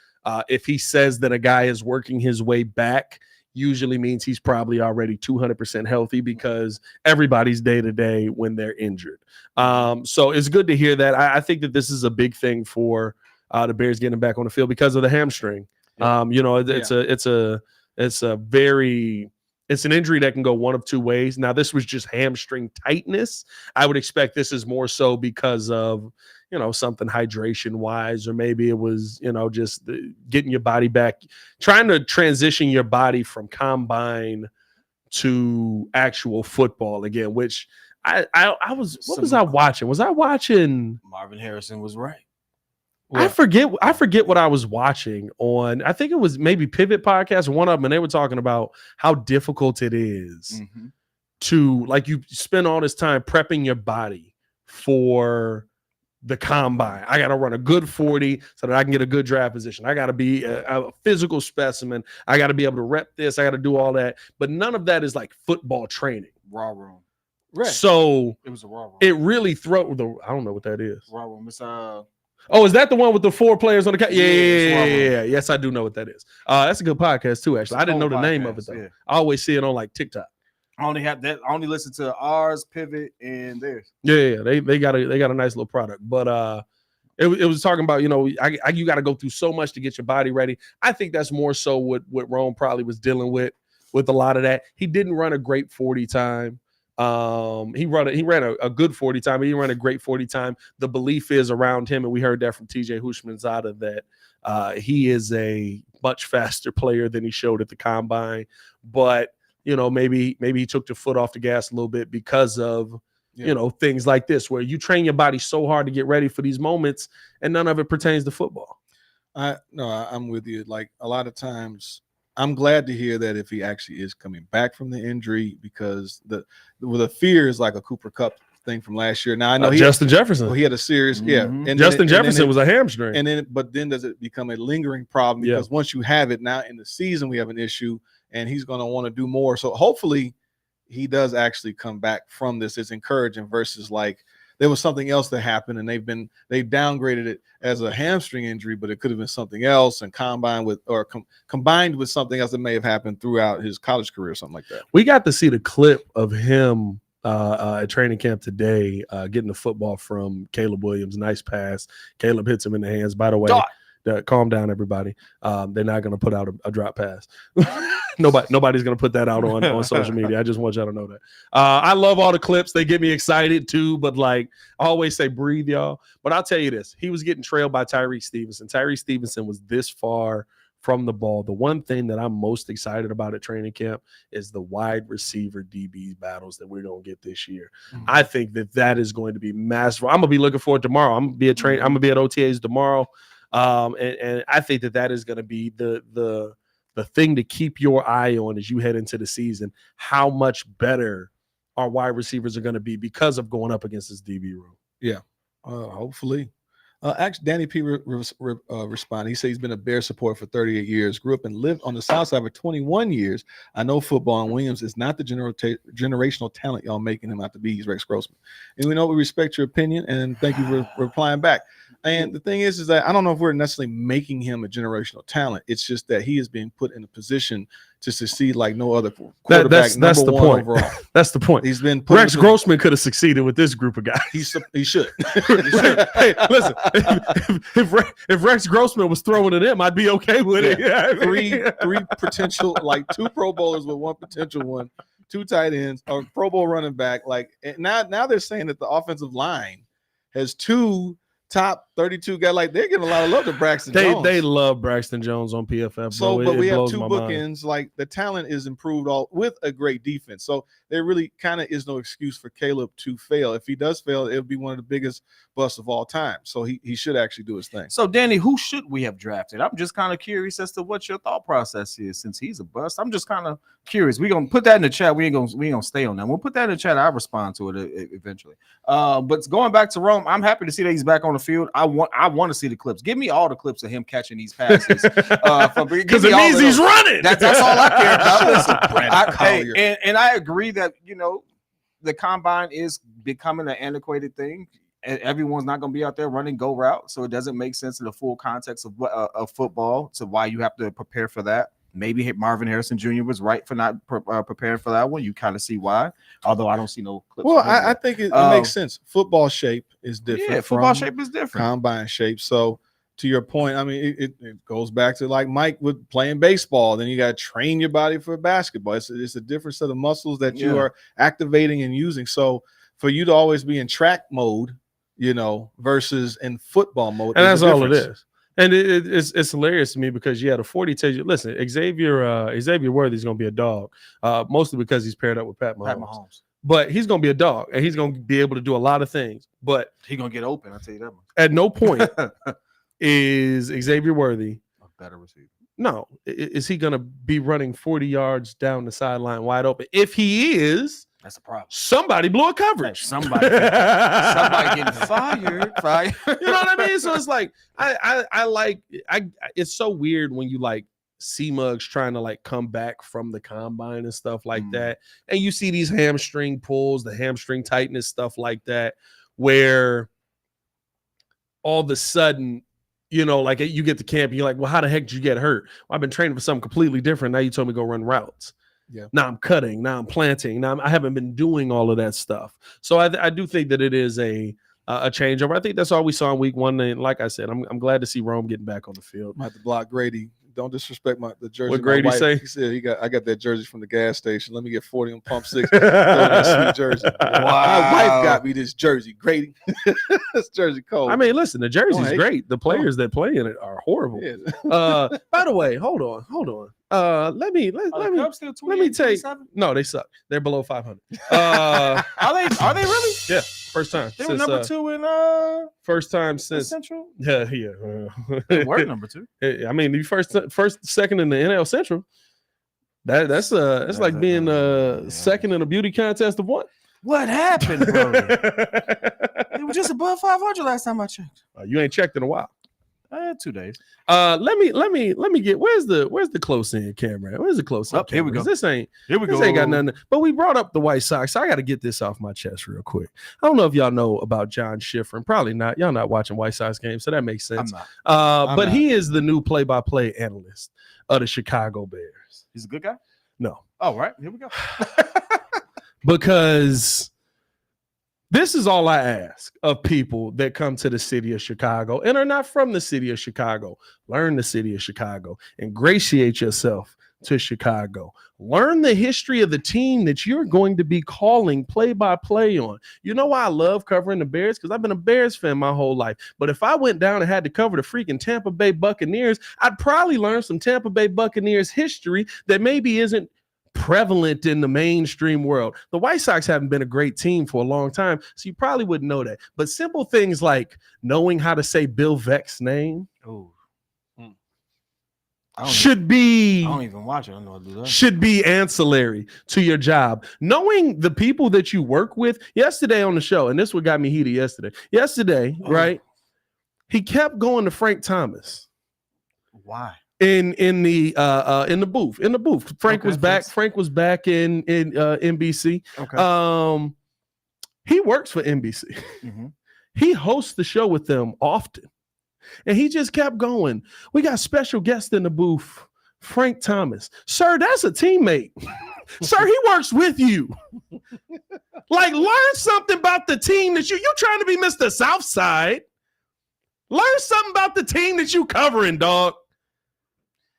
if he says that a guy is working his way back, usually means he's probably already 200% healthy because everybody's day to day when they're injured. So it's good to hear that. I think that this is a big thing for the Bears getting back on the field because of the hamstring. Yeah. It's an injury that can go one of two ways. Now, this was just hamstring tightness. I would expect this is more so because of, something hydration wise, or maybe it was, just getting your body back, trying to transition your body from combine to actual football again, which I was watching? Was I watching? Marvin Harrison was right. I forget what I was watching on. I think it was maybe Pivot Podcast or one of them, and they were talking about how difficult it is to you spend all this time prepping your body for the combine. I got to run a good 40 so that I can get a good draft position. I got to be a physical specimen. I got to be able to rep this. I got to do all that. But none of that is like football training. Raw room. Right. So it was a raw room. It really I don't know what that is. Raw room. It's is that the one with the 4 players on the Yeah. Yes, I do know what that is. That's a good podcast too, actually. I didn't know the name of it though. Yeah. I always see it on TikTok. I only listen to ours, Pivot, and theirs. Yeah. They got a nice little product. But it was talking about, you got to go through so much to get your body ready. I think that's more so what Rome probably was dealing with a lot of that. He didn't run a great 40 time. He ran a good 40 time, but he ran a great 40 time. The belief is around him, and we heard that from TJ Hushmanzada, that he is a much faster player than he showed at the combine. But maybe he took the foot off the gas a little bit because of things like this, where you train your body so hard to get ready for these moments, and none of it pertains to football. I'm with you. Like a lot of times, I'm glad to hear that if he actually is coming back from the injury, because the fear is like a Cooper Kupp thing from last year. Now I know Justin Jefferson. He had a serious, and Justin Jefferson was a hamstring, but then does it become a lingering problem? Because once you have it, now in the season we have an issue, and he's going to want to do more. So hopefully he does actually come back from this. It's encouraging versus there was something else that happened, and they've downgraded it as a hamstring injury, but it could have been something else, and combined with something else that may have happened throughout his college career or something like that. We got to see the clip of him at training camp today, getting the football from Caleb Williams. Nice pass. Caleb hits him in the hands. By the way, calm down, everybody. They're not going to put out a drop pass. Nobody's going to put that out on social media. I just want y'all to know that. I love all the clips. They get me excited too, but I always say breathe, y'all. But I'll tell you this. He was getting trailed by Tyreke Stevenson. Tyreke Stevenson was this far from the ball. The one thing that I'm most excited about at training camp is the wide receiver DB battles that we're going to get this year. Mm-hmm. I think that is going to be massive. I'm going to be looking forward to tomorrow. I'm going to be at OTAs tomorrow. And I think that is going to be the thing to keep your eye on as you head into the season, how much better our wide receivers are going to be because of going up against this DB room. Yeah, hopefully. Actually, Danny P. responded. He said he's been a Bear supporter for 38 years, grew up and lived on the South Side for 21 years. I know football, and Williams is not the generational talent y'all making him out to be. He's Rex Grossman. And we know we respect your opinion, and thank you for replying back. And the thing is that I don't know if we're necessarily making him a generational talent. It's just that he is being put in a position to succeed like no other quarterback. That's the point. Overall. That's the point. He's been Rex Grossman could have succeeded with this group of guys. He should. Hey, listen, if Rex Grossman was throwing it in, I'd be okay with it. Yeah. Three potential, like 2 Pro Bowlers with 1 potential one, 2 tight ends, or Pro Bowl running back. Like now they're saying that the offensive line has 2 top 32 guys. Like they're getting a lot of love to Braxton Jones. They love Braxton Jones on PFF. So, but we have 2 bookends. Like the talent is improved all with a great defense. So there really kind of is no excuse for Caleb to fail. If he does fail, it'll be one of the biggest busts of all time. So he should actually do his thing. So Danny, who should we have drafted? I'm just kind of curious as to what your thought process is since he's a bust. I'm just kind of curious. We're gonna put that in the chat. We ain't gonna stay on that. We'll put that in the chat. I'll respond to it eventually. But going back to Rome, I'm happy to see that he's back on the field. I want to see the clips. Give me all the clips of him catching these passes. Because it means he's running. That's all I care about. And I agree that the combine is becoming an antiquated thing. Everyone's not going to be out there running go route, so it doesn't make sense in the full context of football. So why you have to prepare for that? Maybe Marvin Harrison Jr. was right for not preparing for that one. You kind of see why, although I don't see no clips. Well, I think it makes sense. Football shape is different. Yeah, football shape is different. Combine shape. So to your point, I mean, it goes back to like Mike with playing baseball. Then you got to train your body for basketball. It's a different set of muscles that you are activating and using. So for you to always be in track mode, versus in football mode. And that's all it is. And it's hilarious to me because the 40 tells you, listen, Xavier Worthy is going to be a dog, mostly because he's paired up with Pat Mahomes. But he's going to be a dog, and he's going to be able to do a lot of things. But he's going to get open, I'll tell you that much. At no point is Xavier Worthy a better receiver. No. Is he going to be running 40 yards down the sideline wide open? If he is, that's a problem. Somebody blew a coverage. Somebody getting fired. You know what I mean? So it's like it's so weird when you like see Muggs trying to like come back from the combine and stuff like that, and you see these hamstring pulls, the hamstring tightness, stuff like that, where all of a sudden, like you get to camp and you're like, well, how the heck did you get hurt? Well, I've been training for something completely different. Now you told me to go run routes. Yeah. Now I'm cutting. Now I'm planting. I haven't been doing all of that stuff. So I do think that it is a changeover. I think that's all we saw in week 1. And like I said, I'm glad to see Rome getting back on the field. I have to block Grady. Don't disrespect the jersey. What Grady say? He said I got that jersey from the gas station. Let me get 40 on pump 6. That sweet jersey. Wow. My wife got me this jersey. Grady. This jersey cold. I mean, listen, the jersey's great. The players that play in it are horrible. Yeah. By the way, hold on. Let me take. No, they suck. They're below 500. Are they really? Yeah, first time. They were number 2 in first time since Central. Yeah. They were number 2. I mean, the first, second in the NL Central. That's like being second in a beauty contest of one. What happened, bro? They were just above 500 last time I checked. You ain't checked in a while. 2 days. Let me get where's the close in camera? Where's the close in? Here we go. This ain't got nothing. But we brought up the White Sox. So I got to get this off my chest real quick. I don't know if y'all know about John Schifrin. Probably not. Y'all not watching White Sox games, so that makes sense. I'm not. He is the new play-by-play analyst of the Chicago Bears. He's a good guy? No. Oh, right. Here we go. Because this is all I ask of people that come to the city of Chicago and are not from the city of Chicago. Learn the city of Chicago. Ingratiate yourself to Chicago. Learn the history of the team that you're going to be calling play-by-play on. You know why I love covering the Bears? Because I've been a Bears fan my whole life. But if I went down and had to cover the freaking Tampa Bay Buccaneers, I'd probably learn some Tampa Bay Buccaneers history that maybe isn't prevalent in the mainstream world. The White Sox haven't been a great team for a long time, so you probably wouldn't know that. But simple things like knowing how to say Bill Veck's name. Oh. I don't even watch it. I don't know how to do that. Should be ancillary to your job. Knowing the people that you work with. Yesterday on the show, and this what got me heated yesterday. Right? He kept going to Frank Thomas. Why? In the booth. Frank was back. Frank was back in NBC. Okay. He works for NBC. Mm-hmm. He hosts the show with them often. And he just kept going. We got special guest in the booth, Frank Thomas. Sir, that's a teammate. Sir, he works with you. Like, learn something about the team that you're trying to be Mr. Southside. Learn something about the team that you covering, dog.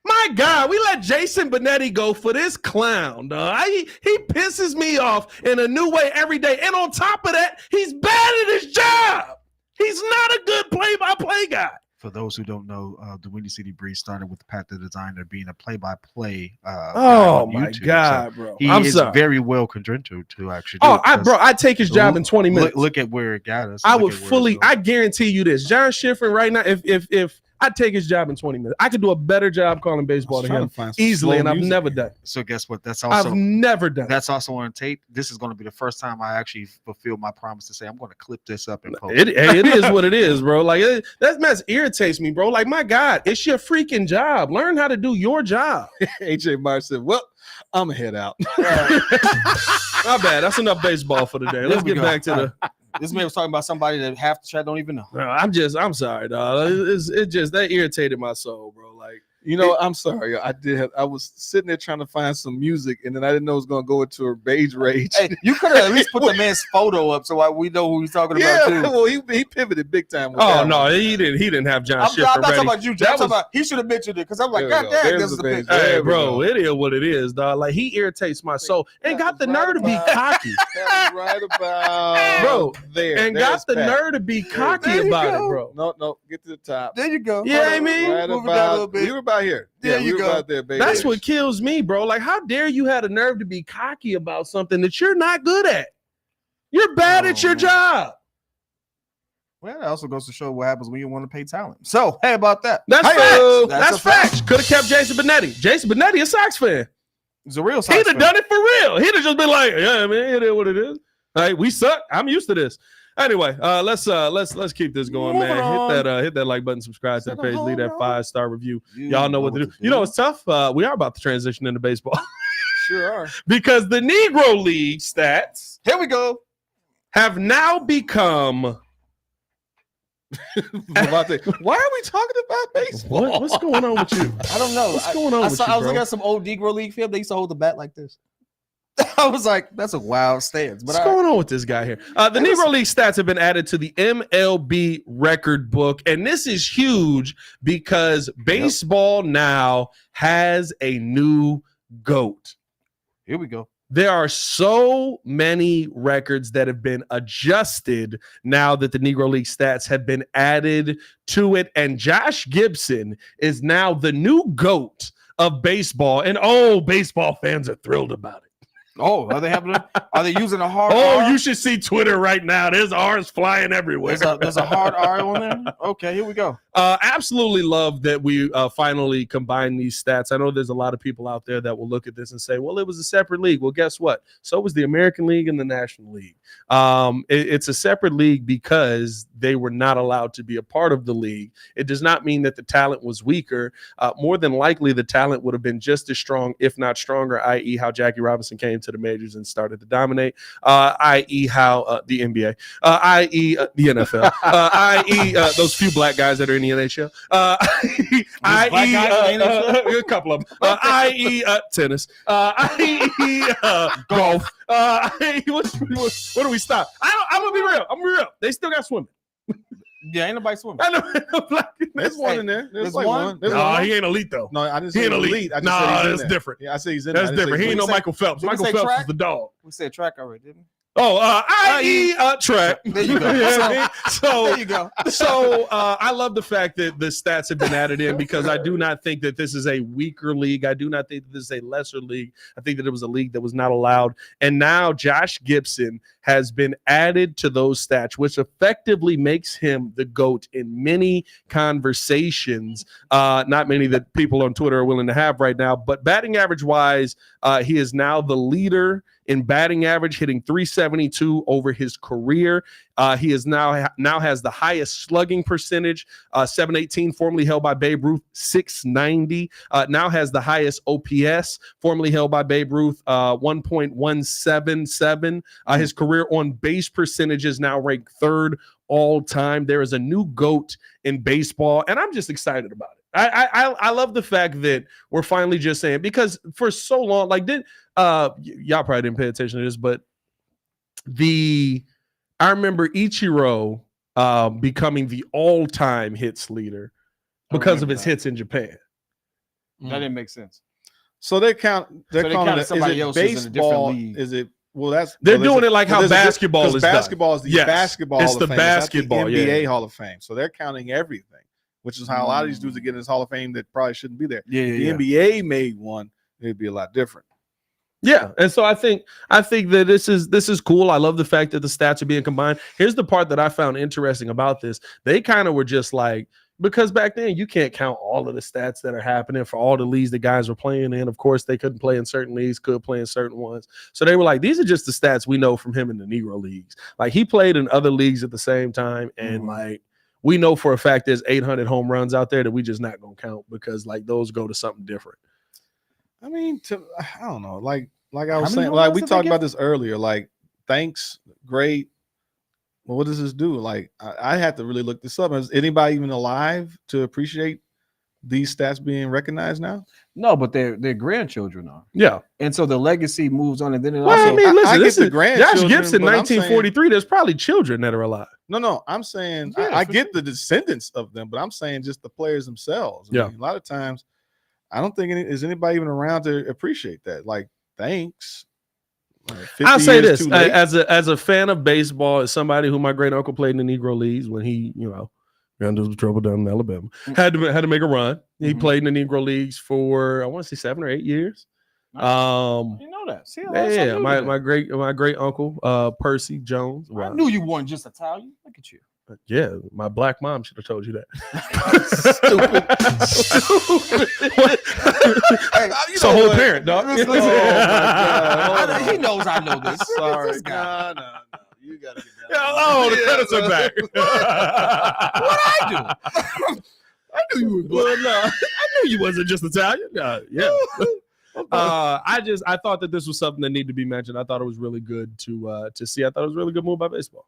My God, we let Jason Benetti go for this clown, dog. He pisses me off in a new way every day. And on top of that, he's bad at his job. He's not a good play-by-play guy. For those who don't know, the Windy City Breeze started with Pat the Designer being a play-by-play. Oh my YouTube. God, so bro! I'm sorry. Very well credentialed to actually. I'd take his job in 20 minutes. Look at where it got us. I guarantee you this, John Schifrin right now. If I'd take his job in 20 minutes, I could do a better job calling baseball than him easily, and I've never done. So guess what? I've never done. That's also on tape. This is going to be the first time I actually fulfill my promise to say I'm going to clip this up and post. It is what it is, bro. Like that mess irritates me, bro. Like, my God, it's your freaking job. Learn how to do your job. AJ Martin said, "Well, I'm gonna head out." My bad. That's enough baseball for today. Let's get back to the. This man was talking about somebody that half the chat don't even know. No, I'm sorry, dog. It just that irritated my soul, bro. Like, I'm sorry. I was sitting there trying to find some music, and then I didn't know it was gonna go into a beige rage. Hey, you could have at least put the man's photo up so we know who he's talking about too. Well, he pivoted big time. He didn't have John Schifrin I'm not ready. talking about you, John. He should have mentioned it because I'm like, God damn, this is the picture. Hey, bro, it is what it is, dog. Like, he irritates my soul and got the nerve to be cocky. That was right about bro there, and got the nerve to be cocky about it, bro. No, get to the top. There you go. Yeah, I mean, right about, we were about here. There you go. There, baby. That's what kills me, bro. Like, how dare you have the nerve to be cocky about something that you're not good at? You're bad at your job. Well, that also goes to show what happens when you want to pay talent. So, hey, about that. That's facts. That's facts. Could have kept Jason Benetti. Jason Benetti, a Sox fan. He's a real Sox fan. He'd have done it for real. He'd have just been like, yeah, man, it is what it is. Like, we suck. I'm used to this. Anyway, let's keep this going, man. Hit that like button, subscribe to the page, leave that 5-star review. Y'all know what to do. You know it's tough. We are about to transition into baseball. Sure are. Because the Negro League stats, here we go, have now become. Why are we talking about baseball? What's going on with you? I don't know. What's going on with you, I was looking at some old Negro League film. They used to hold the bat like this. I was like, that's a wild stance. But what's going on with this guy here? The Negro League stats have been added to the MLB record book, and this is huge because baseball now has a new GOAT. Here we go. There are so many records that have been adjusted now that the Negro League stats have been added to it, and Josh Gibson is now the new GOAT of baseball, and baseball fans are thrilled about it. Oh, are they using a hard R? R? You should see Twitter right now. There's R's flying everywhere. There's a hard R on there? Okay, here we go. Absolutely love that we finally combine these stats. I know there's a lot of people out there that will look at this and say, well, it was a separate league. Well, guess what? So was the American League and the National League. It's a separate league because they were not allowed to be a part of the league. It does not mean that the talent was weaker. More than likely, the talent would have been just as strong, if not stronger, i.e. how Jackie Robinson came to the majors and started to dominate, i.e. how the NBA, i.e. the NFL, i.e. those few black guys that are in the NHL, i.e. a couple of them, i.e. tennis, i.e. golf. What do we stop? I'm gonna be real. They still got swimming. Yeah, ain't nobody swimming. I know. There's one in there. There's like one? There's No, one. he ain't elite though. No, I didn't He say ain't elite. elite. I just Nah, said he's in that's there. different. Yeah, I say he's in That's there. different. He ain't no say- Michael Phelps. did we Michael say Phelps track? is the dog. We said track already, didn't we? Oh, i.e. track. There you go. You know what I mean? So There you go. So I love the fact that the stats have been added in because I do not think that this is a weaker league. I do not think that this is a lesser league. I think that it was a league that was not allowed. And now Josh Gibson has been added to those stats, which effectively makes him the GOAT in many conversations. Not many that people on Twitter are willing to have right now, but batting average wise, he is now the leader in batting average, hitting 372 over his career. He is now has the highest slugging percentage, 718, formerly held by Babe Ruth, 690. Now has the highest OPS, formerly held by Babe Ruth, 1.177. His career on base percentage is now ranked third all time. There is a new GOAT in baseball, and I'm just excited about it. I love the fact that we're finally just saying, because for so long, like y'all probably didn't pay attention to this, but I remember Ichiro becoming the all-time hits leader because of his hits in Japan. That didn't make sense. So they calling it, somebody is else it who's in a different baseball? league. Is it well? They're doing it like how basketball is done. Basketball is the Yes. basketball. It's Hall the of Fame. It's not basketball, the NBA yeah. Hall of Fame. So they're counting everything, which is how a lot of these dudes are getting this Hall of Fame that probably shouldn't be there. Yeah, If yeah. the NBA made one, it'd be a lot different. Yeah, and so I think that this is cool. I love the fact that the stats are being combined. Here's the part that I found interesting about this. They kind of were just like, because back then you can't count all of the stats that are happening for all the leagues that guys were playing in. Of course, they couldn't play in certain leagues, could play in certain ones. So they were like, these are just the stats we know from him in the Negro Leagues. Like he played in other leagues at the same time, and like we know for a fact there's 800 home runs out there that we just not gonna count because like those go to something different. I mean, I don't know. Like I was many saying, home like runs we did they talked get? about this earlier. Like, thanks, great. Well, what does this do? Like, I had to really look this up. Is anybody even alive to appreciate these stats being recognized now? No, but their grandchildren are. Yeah. And so the legacy moves on, and then it Well, also. I mean, listen, I this get the is grandchildren, Josh Gibson, but I'm saying- 1943. There's probably children that are alive. No, I'm saying Yeah, I for get the descendants of them, but I'm saying just the players themselves. I Yeah. mean, a lot of times, I don't think is anybody even around to appreciate that. Like, thanks. Like, 50 I'll say years this too late. as a fan of baseball, as somebody who my great uncle played in the Negro Leagues when he, got into trouble down in Alabama, had to make a run. He played in the Negro Leagues for I want to say 7 or 8 years. You know that. See, Yeah, my great uncle Percy Jones. I knew you weren't just Italian. Look at you. Yeah, my black mom should have told you that. Hey, It's a whole parent, dog. Oh, my God. He knows I know this. Sorry, This guy. no. You gotta get Yeah, down. oh, the credits are back. What I do? I knew you were good. No, I knew you wasn't just Italian. Yeah. I thought that this was something that needed to be mentioned. I thought it was really good to see. I thought it was a really good move by baseball.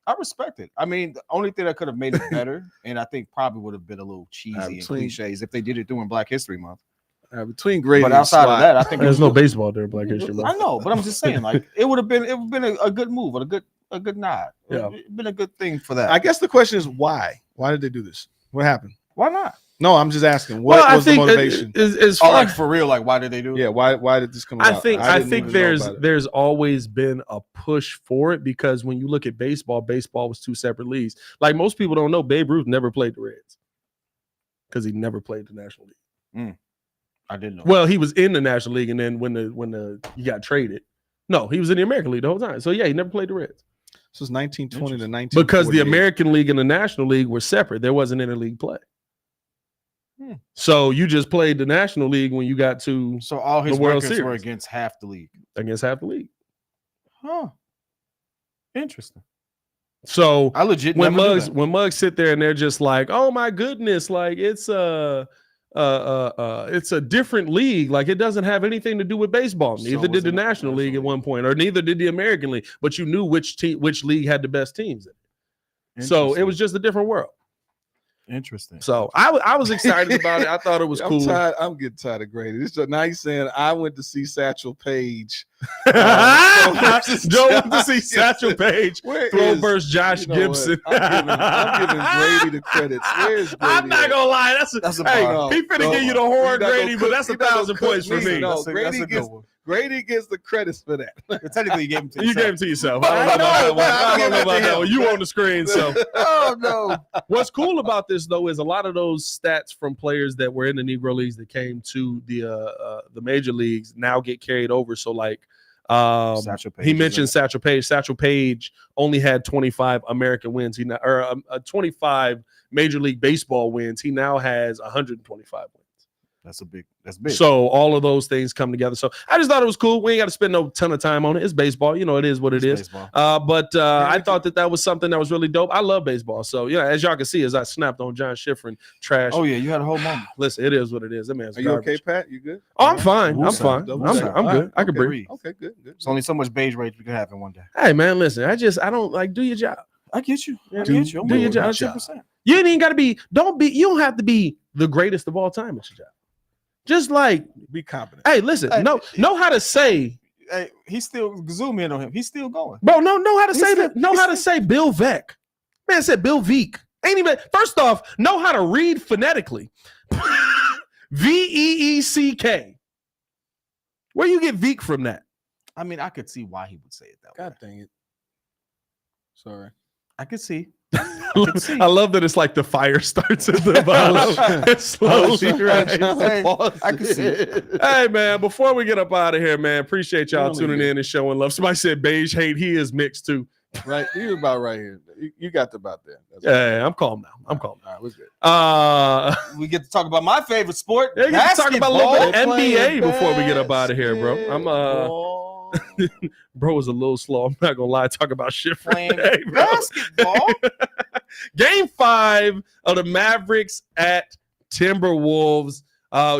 I respect it. I mean, the only thing that could have made it better, and I think probably would have been a little cheesy and cliches if they did it during Black History Month. Between Grady But and outside Swat, of that, I think There's no baseball during Black History I Month. know, but I'm just saying, like it would have been a good move or a good nod. Yeah. It'd been a good thing for that. I guess the question is why? Why did they do this? What happened? Why not? No, I'm just asking. What was the motivation? As Oh, far like for real, like why did they do it? Yeah, why did this come about? I think didn't even know about it. there's always been a push for it because when you look at baseball was two separate leagues. Like most people don't know, Babe Ruth never played the Reds because he never played the National League. I didn't know. Well, he was in the National League, and then when he got traded, no, he was in the American League the whole time. So yeah, he never played the Reds. This was 1920 to 1948. Because the American League and the National League were separate. There wasn't interleague play. So you just played the National League when you got to So all his the World records were Series. against half the league. against half the league. Huh. Interesting. So I legit when never knew that. Muggs sit there and they're just like, oh my goodness, like it's a different league. Like it doesn't have anything to do with baseball. So Neither did was the it a National League at National one point, or neither did the American League. But you knew which league had the best teams in it. So it was just a different world. Interesting. So I was excited about it. I thought it was cool. I'm getting tired of Grady. This is nice saying I went to see Satchel Paige. Joe went to see Satchel Paige throw versus Josh Gibson. I'm giving Grady the credits. Where's Grady? I'm not gonna lie. That's a hey, bar. he finna give you the horn, Grady, but that's 1,000 points for me. No, Grady gets the credits for that. Technically, you gave him to yourself. You gave him to yourself. I don't know about that one. You on the screen, so. Oh no. What's cool about this though is a lot of those stats from players that were in the Negro Leagues that came to the major leagues now get carried over. So like he mentioned Satchel Paige. Satchel Paige only had 25 American wins. 25 Major League Baseball wins. He now has 125 wins. That's big. So all of those things come together. So I just thought it was cool. We ain't got to spend no ton of time on it. It's baseball. You know, it is what it is. But I thought that was something that was really dope. I love baseball. So, yeah, as y'all can see, as I snapped on John Schifrin, trash. Oh, yeah, you had a whole moment. Listen, it is what it is. That man's garbage. Are you okay, Pat? You good? Oh, I'm fine. I'm fine. I'm good. I can breathe. Okay, good. It's only so much beige rage we can have in one day. Hey, man, listen. I don't like do your job. I get you. Do your job. 100%. You ain't even got to be. You don't have to be the greatest of all time at your job. Just like be competent. Hey, listen, know how to say. Hey, he's still zoom in on him. He's still going. Bro, know how to say that. Know how to say Bill Veeck. Man said Bill Veeck. Ain't even first off, know how to read phonetically. Veeck. Where you get Veeck from that? I mean, I could see why he would say it that way. God dang it. Sorry. I could see. I love that it's like the fire starts at the bottom. It's slowly right. I can see it. Hey, man, before we get up out of here, man, appreciate y'all tuning in and showing love. Somebody said beige hate. He is mixed too. Right. You're about right here. You got the about there. Yeah, I'm calm now. I'm calm now. All right, we're good. We get to talk about my favorite sport. Yeah, we get to talk about a little bit of NBA before we get up out of here, bro. Bro was a little slow. I'm not gonna lie. Talk about shit for today, basketball. Game 5 of the Mavericks at Timberwolves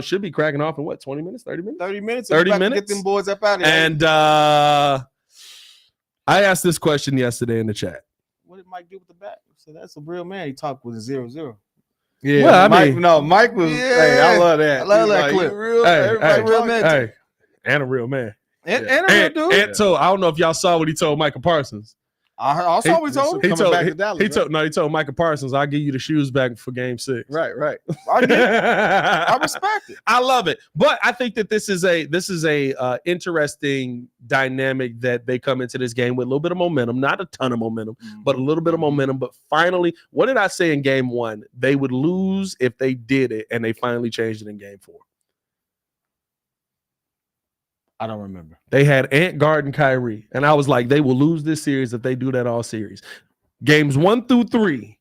should be cracking off in what 20 minutes, 30 minutes? 30 minutes. 30 minutes. Get them boys up out of here. And I asked this question yesterday in the chat. What did Mike do with the bat? So that's a real man. He talked with a 0-0. Yeah, well, Mike was. Yeah, hey, I love that. I love that clip. Real man. And a real man. And a real dude. And told, I don't know if y'all saw what he told Michael Parsons. I saw what he told him. He told Michael Parsons, I'll give you the shoes back for game 6. Right. I respect it. I love it. But I think that this is a interesting dynamic that they come into this game with a little bit of momentum, not a ton of momentum, but a little bit of momentum. But finally, what did I say in game 1? They would lose if they did it, and they finally changed it in game 4. I don't remember. They had Ant guarding Kyrie, and I was like, they will lose this series if they do that all series. Games 1 through 3,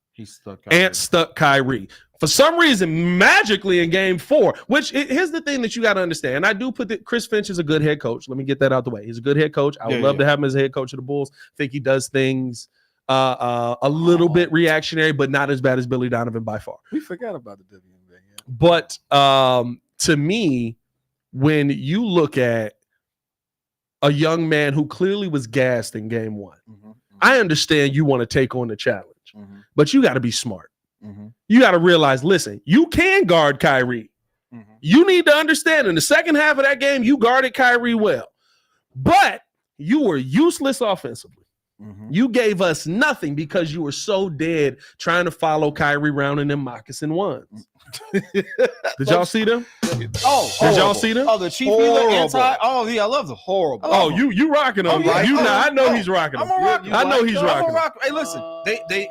Ant stuck Kyrie. For some reason, magically in game 4, which here's the thing that you got to understand. And I do put that Chris Finch is a good head coach. Let me get that out the way. He's a good head coach. I would love to have him as a head coach of the Bulls. I think he does things a little bit reactionary, but not as bad as Billy Donovan by far. We forgot about the WNBA. Yeah. But to me, when you look at a young man who clearly was gassed in game 1. I understand you want to take on the challenge, but you got to be smart. You got to realize, listen, you can guard Kyrie. You need to understand in the second half of that game, you guarded Kyrie well, but you were useless offensively. You gave us nothing because you were so dead trying to follow Kyrie around in them moccasin ones. Did y'all see them? Did y'all see them? Oh, the Chief anti. Oh, yeah, I love them. Horrible. Oh, you rocking them? Right? I know he's rocking them. I know he's rocking them. Hey, listen,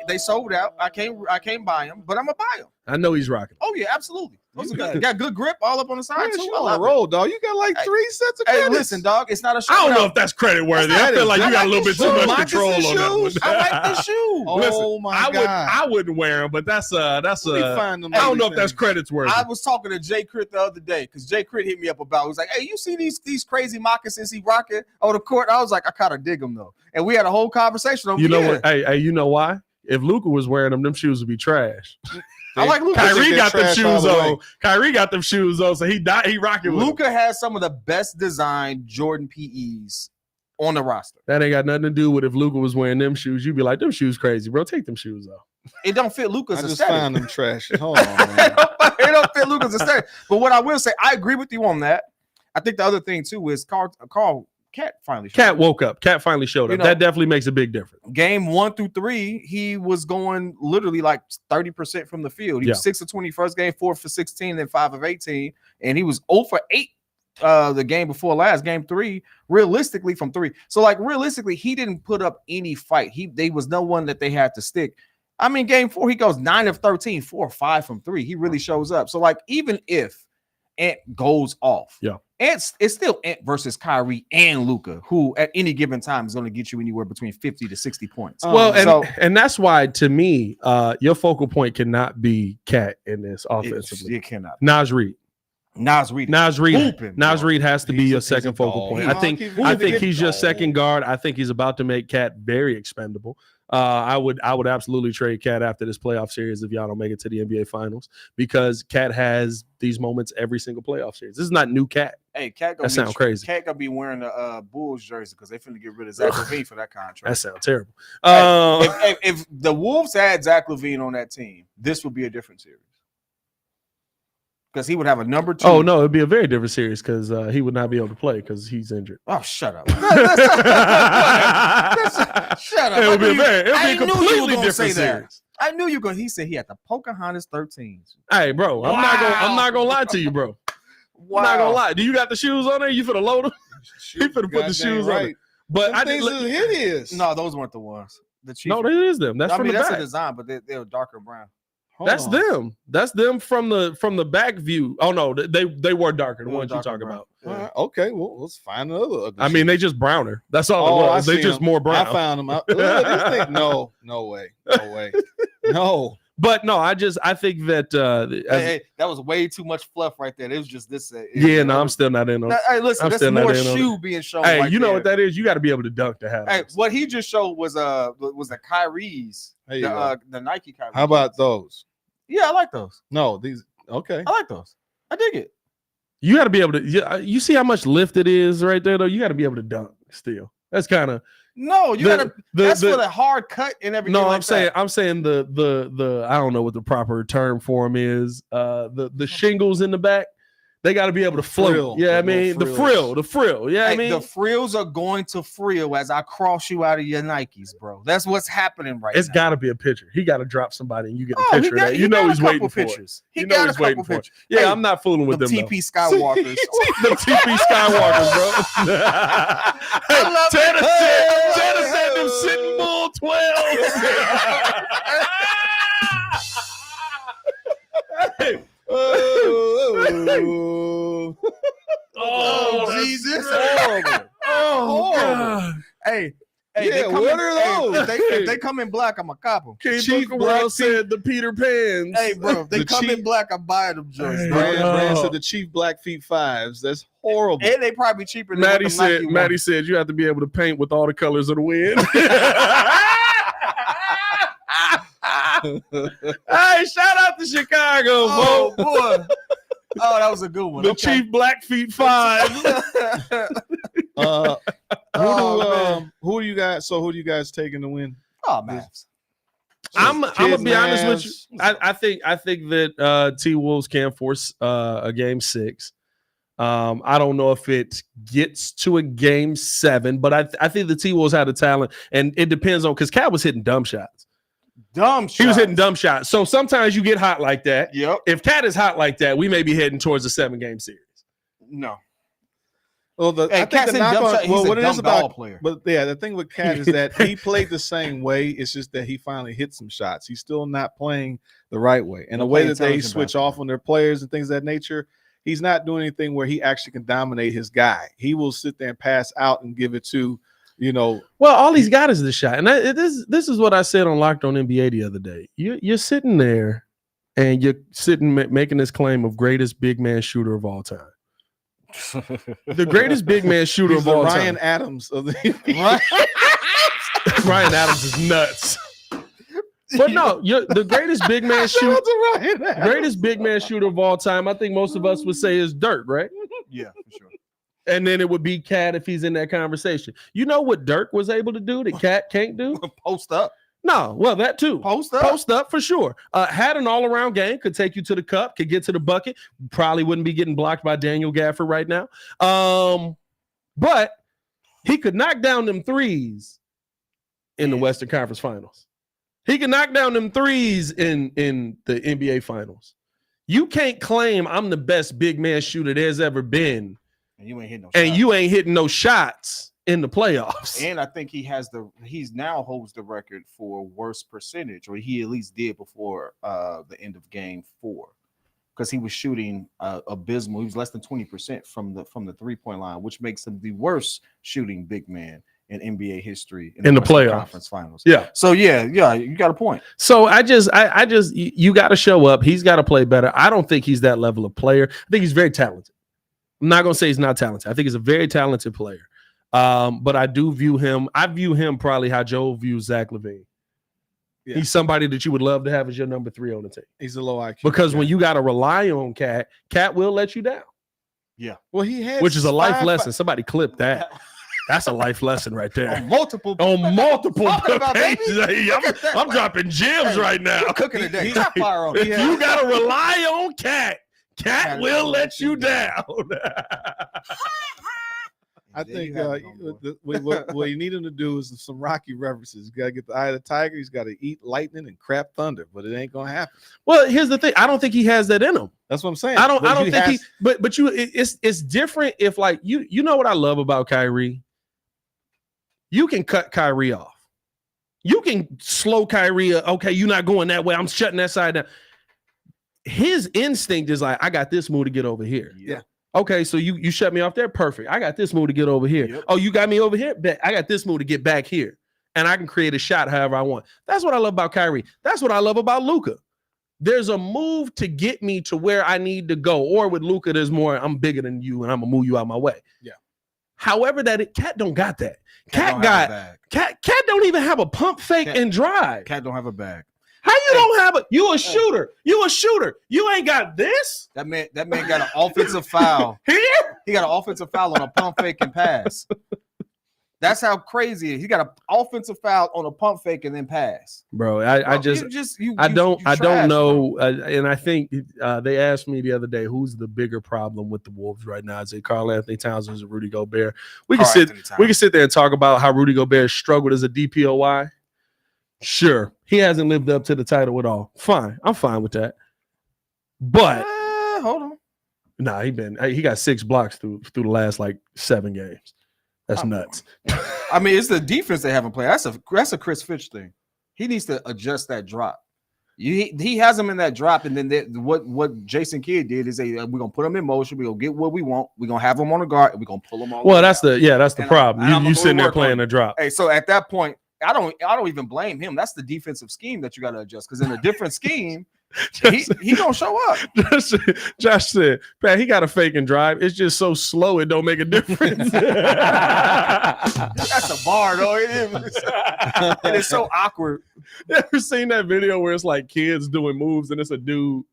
they sold out. I can't buy them, but I'm gonna buy them. I know he's rocking. Oh yeah, absolutely. Those are got good grip all up on the side too. On the roll, dog. You got like 3 sets of credits. Hey, listen, dog. It's not a show. I don't know if that's credit worthy. I feel like you got a little bit too much control on that one. I like the shoe. Oh my God. I wouldn't wear them, but that's I don't know if that's credits worthy. I was talking to Jay Crit the other day because Jay Crit hit me up about. He was like, "Hey, you see these crazy moccasins he rocking on the court?" I was like, "I kind of dig them though," and we had a whole conversation on. You know what? Hey, you know why? If Luka was wearing them shoes would be trash. I like Luka. Kyrie got them shoes on. Kyrie got them shoes on, so he rocking with Luka has some of the best designed Jordan PEs on the roster. That ain't got nothing to do with if Luka was wearing them shoes. You'd be like, them shoes crazy, bro. Take them shoes off. It don't fit Luka's I just aesthetic. found them trash. Hold on, man. It don't fit Luka's aesthetic. But what I will say, I agree with you on that. I think the other thing too is Cat finally showed Cat woke up. Cat finally showed up. That definitely makes a big difference. Game 1 through 3, he was going literally like 30% from the field. He was 6 of 20 first game, 4 for 16, then 5 of 18, and he was 0 for 8 the game before last, game 3, realistically from 3. So like realistically, he didn't put up any fight. There was no one that they had to stick. I mean, game 4, he goes 9 of 13, 4 or 5 from 3. He really shows up. So like even if Ant goes off, it's still Ant versus Kyrie and Luka, who at any given time is going to get you anywhere between 50 to 60 points. And that's why, to me, your focal point cannot be Cat in this offensively. It cannot. Naz Reid has to be your second focal point. I think he's your second guard. I think he's about to make Cat very expendable. I would absolutely trade Cat after this playoff series if y'all don't make it to the NBA Finals, because Cat has these moments every single playoff series. This is not new Cat. Hey, Cat gonna sound crazy. Cat gonna be wearing the Bulls jersey because they finna get rid of Zach LaVine for that contract. That sounds terrible. If the Wolves had Zach LaVine on that team, this would be a different series. Because he would have a number 2. Oh no, it'd be a very different series because he would not be able to play because he's injured. Oh, shut up! Shut up! It would be a completely different series. I knew you were going. He said he had the Pocahontas 13s. Hey, bro, I'm not gonna lie to you, bro. Wow. I'm not gonna lie. Do you got the shoes on there? You finna load them? You finna put the shoes on it. But I think it is. No, those weren't the ones. No, it is them. That's from the back. That's a design, but they're darker brown. That's them. That's them from the back view. Oh no, they were darker. The ones you talking about. Okay, well, let's find another. I mean, they just browner. That's all it was. They just more brown. I found them out. No way. No. But no, I think that that was way too much fluff right there. It was just this. I'm still not in on. Hey, listen, that's more shoe being shown. Hey, right you know there. what that is? You got to be able to dunk to have. Hey, what he just showed was the Kyrie's, the Nike Kyrie. How about those? Yeah, I like those. No, these okay. I like those. I dig it. You got to be able to. You see how much lift it is right there, though. You got to be able to dunk still. That's kind of. No, you gotta. That's for the hard cut and everything. No, like I'm saying the I don't know what the proper term for them is. The shingles in the back, they got to be able to float. Yeah, I mean the frill. Yeah, I mean the frills are going to frill as I cross you out of your Nikes, bro. That's what's happening right now. It's got to be a picture. He got to drop somebody and you get a picture of that. You know he's waiting for it. He got a couple pictures. Yeah, hey, I'm not fooling with them. TP Skywalkers. The TP Skywalkers, bro. Tanner said them sitting bull 12. Oh, Jesus. Oh, God. Hey, yeah, what are those? If they come in black, I'm a cop them. Chief Black said the Peter Pans. Hey, bro, if they come in black, I'm buying them joints. Brand said the Chief Blackfeet 5s. That's horrible. And they probably cheaper than Maddie said you have to be able to paint with all the colors of the wind. Hey, shout out to Chicago, boy. Oh, that was a good one. The Chief Blackfeet 5. Who do you guys? So who do you guys taking to win? Oh, Mavs. I'm gonna be honest with you. I think that T-Wolves can force a game 6. I don't know if it gets to a game 7, but I think the T-Wolves had the talent, and it depends on because Cat was hitting dumb shots. He was hitting dumb shots. So sometimes you get hot like that. Yep. If Cat is hot like that, we may be heading towards a 7-game series. No. Well, I think the knock on what it is about player. But yeah, the thing with Cat is that he played the same way. It's just that he finally hit some shots. He's still not playing the right way. And the way that they switch off on their players and things of that nature, he's not doing anything where he actually can dominate his guy. He will sit there and pass out and give it to, well, all he's got is the shot. And this is what I said on Locked On NBA the other day. You're sitting there and you're making this claim of greatest big man shooter of all time. The greatest big man shooter of all time. Ryan Adams of the Ryan Adams is nuts. But no, the greatest big man shooter. Greatest big man shooter of all time. I think most of us would say is Dirk, right? Yeah, for sure. And then it would be Cat if he's in that conversation. You know what Dirk was able to do that Cat can't do? Post up. No, well, that too. Post up for sure. Had an all-around game, could take you to the cup, could get to the bucket. Probably wouldn't be getting blocked by Daniel Gafford right now. But he could knock down them threes in the Western Conference Finals. He could knock down them threes in the NBA Finals. You can't claim I'm the best big man shooter there's ever been. And you ain't hitting no and shots. You ain't hitting no shots in the playoffs. And I think he's now holds the record for worst percentage, or he at least did before the end of game 4. Because he was shooting abysmal. He was less than 20% from the 3-point line, which makes him the worst shooting big man in NBA history in the playoff conference finals. Yeah. So yeah, you got a point. So I just you got to show up. He's got to play better. I don't think he's that level of player. I think he's very talented. I'm not gonna say he's not talented. I think he's a very talented player. But I do view him. I view him probably how Joe views Zach LaVine. Yeah. He's somebody that you would love to have as your number 3 on the team. He's a low IQ. Because when you got to rely on Cat will let you down. Yeah. Well, he had which is a life lesson. Somebody clip that. That's a life lesson right there. On multiple pages. I'm dropping gems right now. You're cooking today. Fire on. You got to rely on Cat. Cat will let you down. I think what you need him to do is some Rocky references. You got to get the eye of the tiger. He's got to eat lightning and crap thunder, but it ain't gonna happen. Well, here's the thing. I don't think he has that in him. That's what I'm saying. I don't think he. But it's different if like you know what I love about Kyrie. You can cut Kyrie off. You can slow Kyrie. Okay, you're not going that way. I'm shutting that side down. His instinct is like, I got this move to get over here. Yeah. Okay, so you shut me off there. Perfect. I got this move to get over here. Yep. Oh, you got me over here? Bet. I got this move to get back here. And I can create a shot however I want. That's what I love about Kyrie. That's what I love about Luka. There's a move to get me to where I need to go. Or with Luka, there's more, I'm bigger than you and I'm going to move you out my way. Yeah. However, Cat don't got that. Cat don't even have a pump fake and drive. Cat don't have a bag. How you don't have it? You a shooter. You a shooter. You ain't got this. That man got an offensive foul. Here? He got an offensive foul on a pump fake and pass. That's how crazy it is. He got an offensive foul on a pump fake and then pass. Bro, I don't know. And I think they asked me the other day, who's the bigger problem with the Wolves right now? Is it Karl Anthony Towns or is it Rudy Gobert? We can sit there and talk about how Rudy Gobert struggled as a DPOY. Sure, he hasn't lived up to the title at all. Fine, I'm fine with that. But hold on, nah, he got 6 blocks through the last like 7 games. That's nuts. I mean, it's the defense they haven't played. That's a Chris Finch thing. He needs to adjust that drop. He has them in that drop, and then what Jason Kidd did is we're gonna put them in motion. We're gonna get what we want. We're gonna have them on the guard, and we're gonna pull them on. Well, that's the problem. You sitting there playing a drop. Hey, so at that point, I don't even blame him. That's the defensive scheme that you got to adjust, because in a different scheme, he gonna show up. Josh said, "Pat, he got a fake and drive. It's just so slow, it don't make a difference." That's a bar, though. And it's so awkward. You ever seen that video where it's like kids doing moves and it's a dude?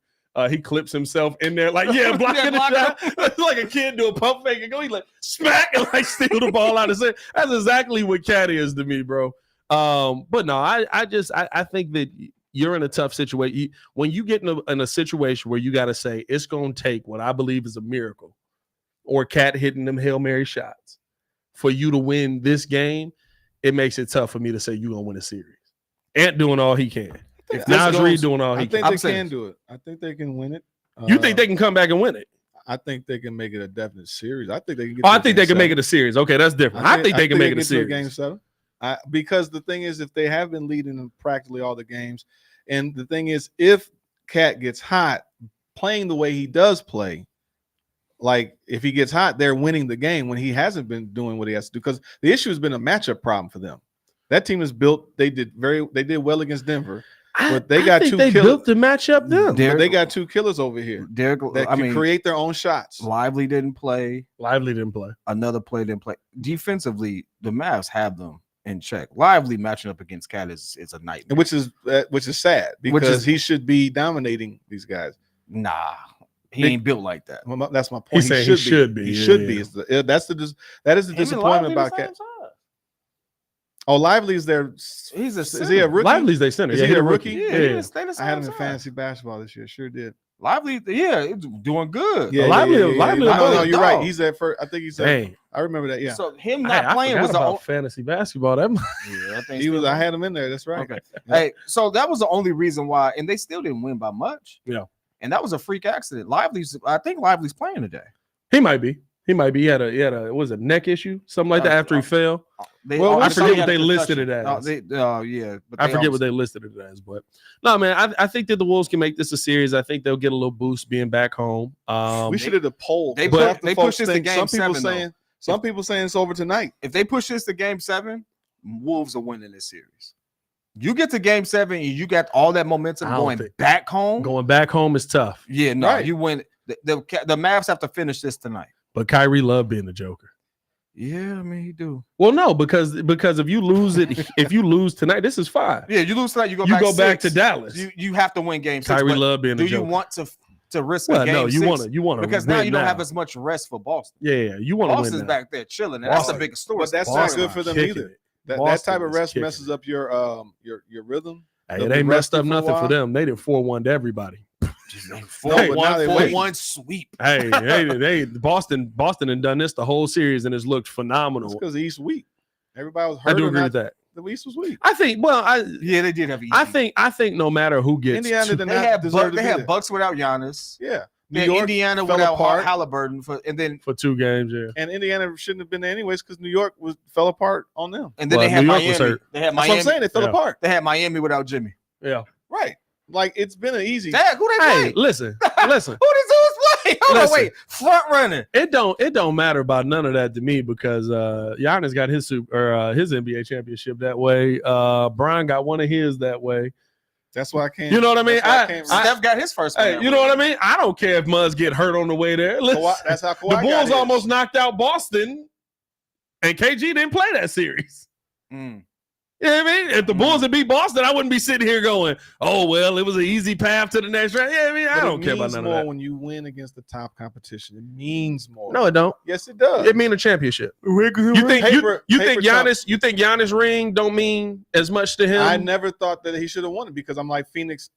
He clips himself in there, like blocking the shot. It's like a kid do a pump fake and go. He like smack and like steal the ball out of his hand. That's exactly what Cat is to me, bro. But no, I think that you're in a tough situation. When you get in a situation where you got to say it's going to take what I believe is a miracle or Cat hitting them Hail Mary shots for you to win this game, it makes it tough for me to say you're going to win a series. Ant doing all he can. If Naz Reid doing all he can. I think they can do it. I think they can win it. You think they can come back and win it? I think they can make it a definite series. I think they can get I think they can make it a series. Okay, that's different. I think they can make it a series. Game 7. Because the thing is, if they have been leading in practically all the games, and the thing is, if Cat gets hot playing the way he does play, like if he gets hot, they're winning the game when he hasn't been doing what he has to do. Because the issue has been a matchup problem for them. That team is built. They did well against Denver, but they got two killers. Built to match up them. But they got 2 killers over here that can create their own shots. Lively didn't play. Another player didn't play. Defensively, the Mavs have them in check. Lively matching up against Cat is a nightmare, which is sad because he should be dominating these guys. Nah, He ain't built like that. Well, that's my point. He should be. He should be. That is the disappointment about Cat. Oh, Lively's there. Is he a rookie? Lively's their center. Is he a rookie? Yeah. I had him in fantasy basketball this year. Sure did. Lively, it's doing good. Yeah, Lively. No, you're right. He's at first. I think he's at. Hey, I remember that. Yeah. So him not playing was the fantasy basketball. That I think he was. I had him in there. That's right. Okay. Hey, so that was the only reason why, and they still didn't win by much. Yeah. And that was a freak accident. I think Lively's playing today. He might be. He had a was it a neck issue, something like that after he fell. I forget what they listed it as. I forget what they listed it as. But no, man, I think that the Wolves can make this a series. I think they'll get a little boost being back home. We should have the poll. They push this to game 7. Some people saying it's over tonight. If they push this to game 7, Wolves are winning this series. You get to game 7 and you got all that momentum going back home. Going back home is tough. Yeah, no, you win. The Mavs have to finish this tonight. But Kyrie loved being the Joker. Yeah, I mean he do. Well, no, because if you lose if you lose tonight, this is 5. Yeah, you lose tonight, you go back to Dallas. You have to win game 6. Kyrie loved being the Joker. Do you want to risk a game 6? No, you want to because now you don't have as much rest for Boston. Yeah, you want to win. Boston's back there chilling, and that's a big story. But that's not good for them either. That type of rest messes up your rhythm. Hey, it ain't messed up nothing for them. They did 4-1 to everybody. 4-1 sweep. Hey, Boston done this the whole series and it's looked phenomenal. It's because the East weak. Everybody was hurt. I do agree with that. The East was weak. I think. They did have. Easy. I think no matter who gets, Indiana did not deserve. They had Bucks without Giannis. Yeah. Indiana without Halliburton for 2 games. Yeah. And Indiana shouldn't have been there anyways because New York fell apart on them. And then they had Miami. They had Miami. That's what I'm saying. They fell apart. They had Miami without Jimmy. Yeah. Right. Like it's been an easy. Dad, who they play? Hey, listen. Who does play? Hold on, wait. Front running. It don't matter about none of that to me because Giannis got his NBA championship that way. Brian got one of his that way. That's why I can't. You know what I mean? Steph got his first. Hey, you know what I mean? I don't care if Muzz get hurt on the way there. That's how Kawhi the Bulls almost knocked out Boston, and KG didn't play that series. You know what I mean? If the Bulls had beat Boston, I wouldn't be sitting here going, oh, well, it was an easy path to the next round. Yeah, I mean, I don't care about none of that. When you win against the top competition, it means more. No, it don't. Yes, it does. It means a championship. You think Giannis ring don't mean as much to him? I never thought that he should have won it because I'm like Phoenix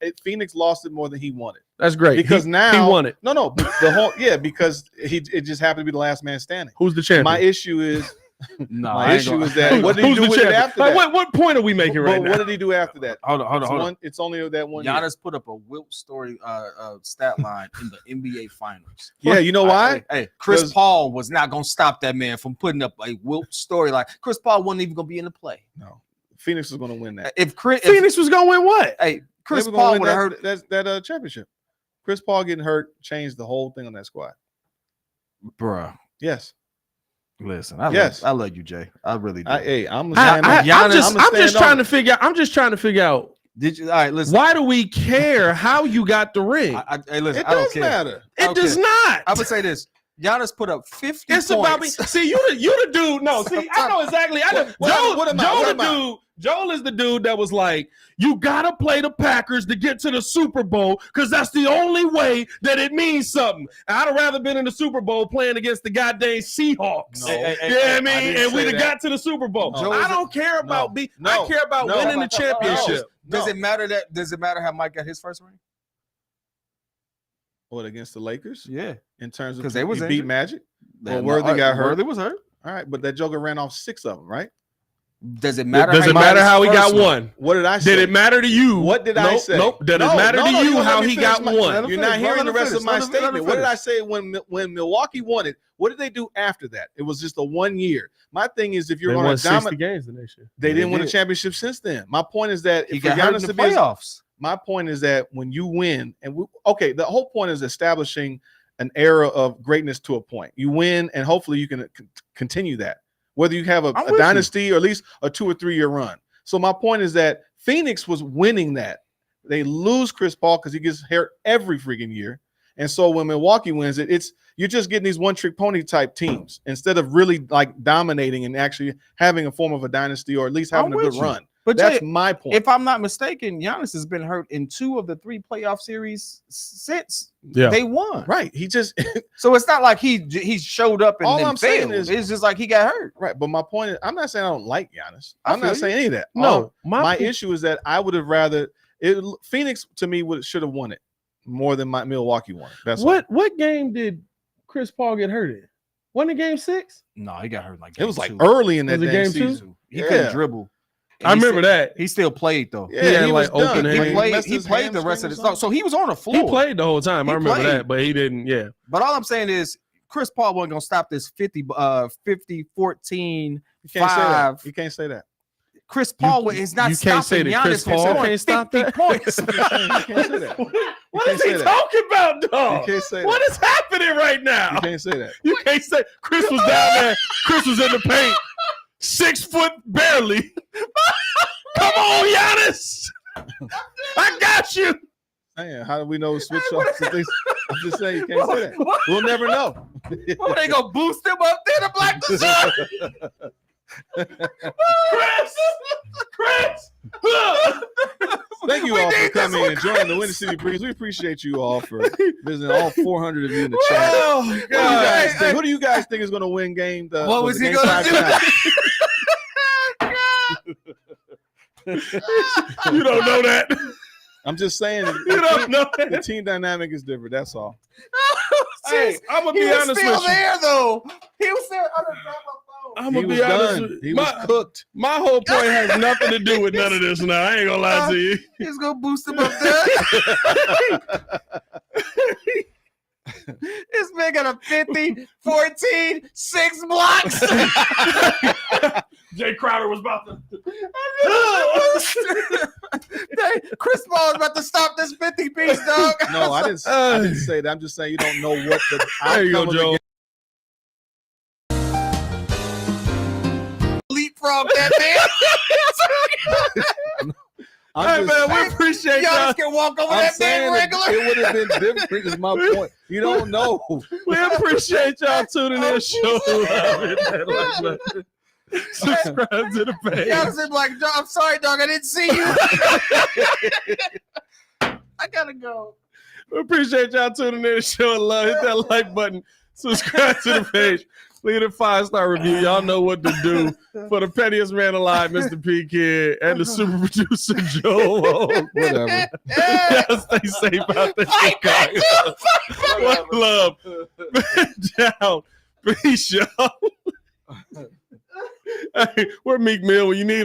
lost it more than he wanted. That's great. Because now he won it. No, because it just happened to be the last man standing. Who's the champion? My issue is my issue is that what did he do with it after that? What point are we making right now? What did he do after that? Hold on. It's only that one. Giannis put up a Wilt story stat line in the NBA Finals. Yeah, you know why? Hey, Chris Paul was not gonna stop that man from putting up a Wilt storyline. Chris Paul wasn't even gonna be in the play. No, Phoenix was gonna win that. If Phoenix was gonna win what? Hey, Chris Paul would have hurt that championship. Chris Paul getting hurt changed the whole thing on that squad. Bruh. Yes. Listen, I love you, Jay. I really do. I'm just trying to figure out. Did you? All right, listen. Why do we care how you got the ring? Listen, I don't care. Matter. It does not. I would say this. Giannis put up 50 It's points. About me. See, you the dude. No, see, I know exactly. Joel is the dude that was like, you gotta play the Packers to get to the Super Bowl because that's the only way that it means something. I'd have rather been in the Super Bowl playing against the goddamn Seahawks. And we'd have got to the Super Bowl. No. I don't care about I care about winning the championship. Does it matter how Mike got his first ring? What, against the Lakers? Yeah. In terms of because they was beat Magic? Well, Worthy got hurt. Worthy was hurt. All right, but that Joker ran off 6 of them, right? Does it matter? Does it matter how he got one? What did I say? Did it matter to you? What did I say? Nope. Did it matter to you how he got one? You're not hearing the rest of my statement. What did I say when Milwaukee won it? What did they do after that? It was just a 1 year. My thing is, if you're going to dominate games the next year, they didn't win a championship since then. My point is that if got hurt in the playoffs. My point is that when you win, the whole point is establishing an era of greatness to a point. You win, and hopefully you can continue that. Whether you have a dynasty or at least a 2 or 3 year run. So my point is that Phoenix was winning that. They lose Chris Paul because he gets hurt every freaking year. And so when Milwaukee wins it, you're just getting these one-trick pony type teams instead of really like dominating and actually having a form of a dynasty or at least having a good run. But that's my point. If I'm not mistaken, Giannis has been hurt in 2 of the 3 playoff series since they won. Right. He just so it's not like he showed up and all then I'm failed. saying is It's just like he got hurt. Right. But my point is, I'm not saying I don't like Giannis. I'm not saying any of that. No, my issue is that I would have rather Phoenix to me should have won it more than Milwaukee won. That's what game did Chris Paul get hurt in? Wasn't it game 6? No, he got hurt like it was like 2. early in that Was it game 2? season. He couldn't dribble. I remember that. He still played though. Yeah, he was like open done. He played the rest of the stuff. So he was on the floor. He played the whole time. I remember that, but he didn't. Yeah. But all I'm saying is Chris Paul wasn't gonna stop this 50, 14, You can't 5. say that. You can't say that. Chris Paul is not. You can't say that. Chris Paul can't stop that. Points. You can't say that. What is he talking about, dog? You can't say that. What is happening right now? You can't say that. You can't say Chris was down there. Chris was in the paint, 6 foot barely. Come on, Giannis. I got you. Man, how do we know switch off? I'm just saying you can't say that. We'll never know. What, they gonna boost him up there to black the sun? Chris. Thank you all for coming and joining the Windy City Breeze. We appreciate you all for visiting, all 400 of you in the chat. Oh, God. Who do you guys think is going to win game? What was he going to do? You don't know that. I'm just saying. You don't know that. The team dynamic is different. That's all. Hey, I'm going to be honest with you. He was still there, though. He was still under my phone. I'm gonna be honest. With he was cooked. My whole point has nothing to do with none of this. Now I ain't gonna lie to you. He's gonna boost him up there. This man got a 50, 14, 6 blocks. Jay Crowder was about to. Chris Paul is about to stop this 50-piece, dog. No, I didn't say that. I'm just saying you don't know what the There you go, Joe. Leapfrog that man. Hey, man, we appreciate y'all. Can walk over that man regular. It would have been different. Is my point. You don't know. We appreciate y'all tuning in. Show love it. Subscribe to the page. Y'all like, I'm sorry, dog. I didn't see you. I gotta go. We appreciate y'all tuning in. Showing love. Hit that like button. Subscribe to the page. Leave a 5-star review. Y'all know what to do. For the pettiest man alive, Mr. P Kid, and the super producer, Joe. Whatever. Y'all stay safe out there. One love. Down. Peace, y'all. Hey, we're Meek Mill when you need him.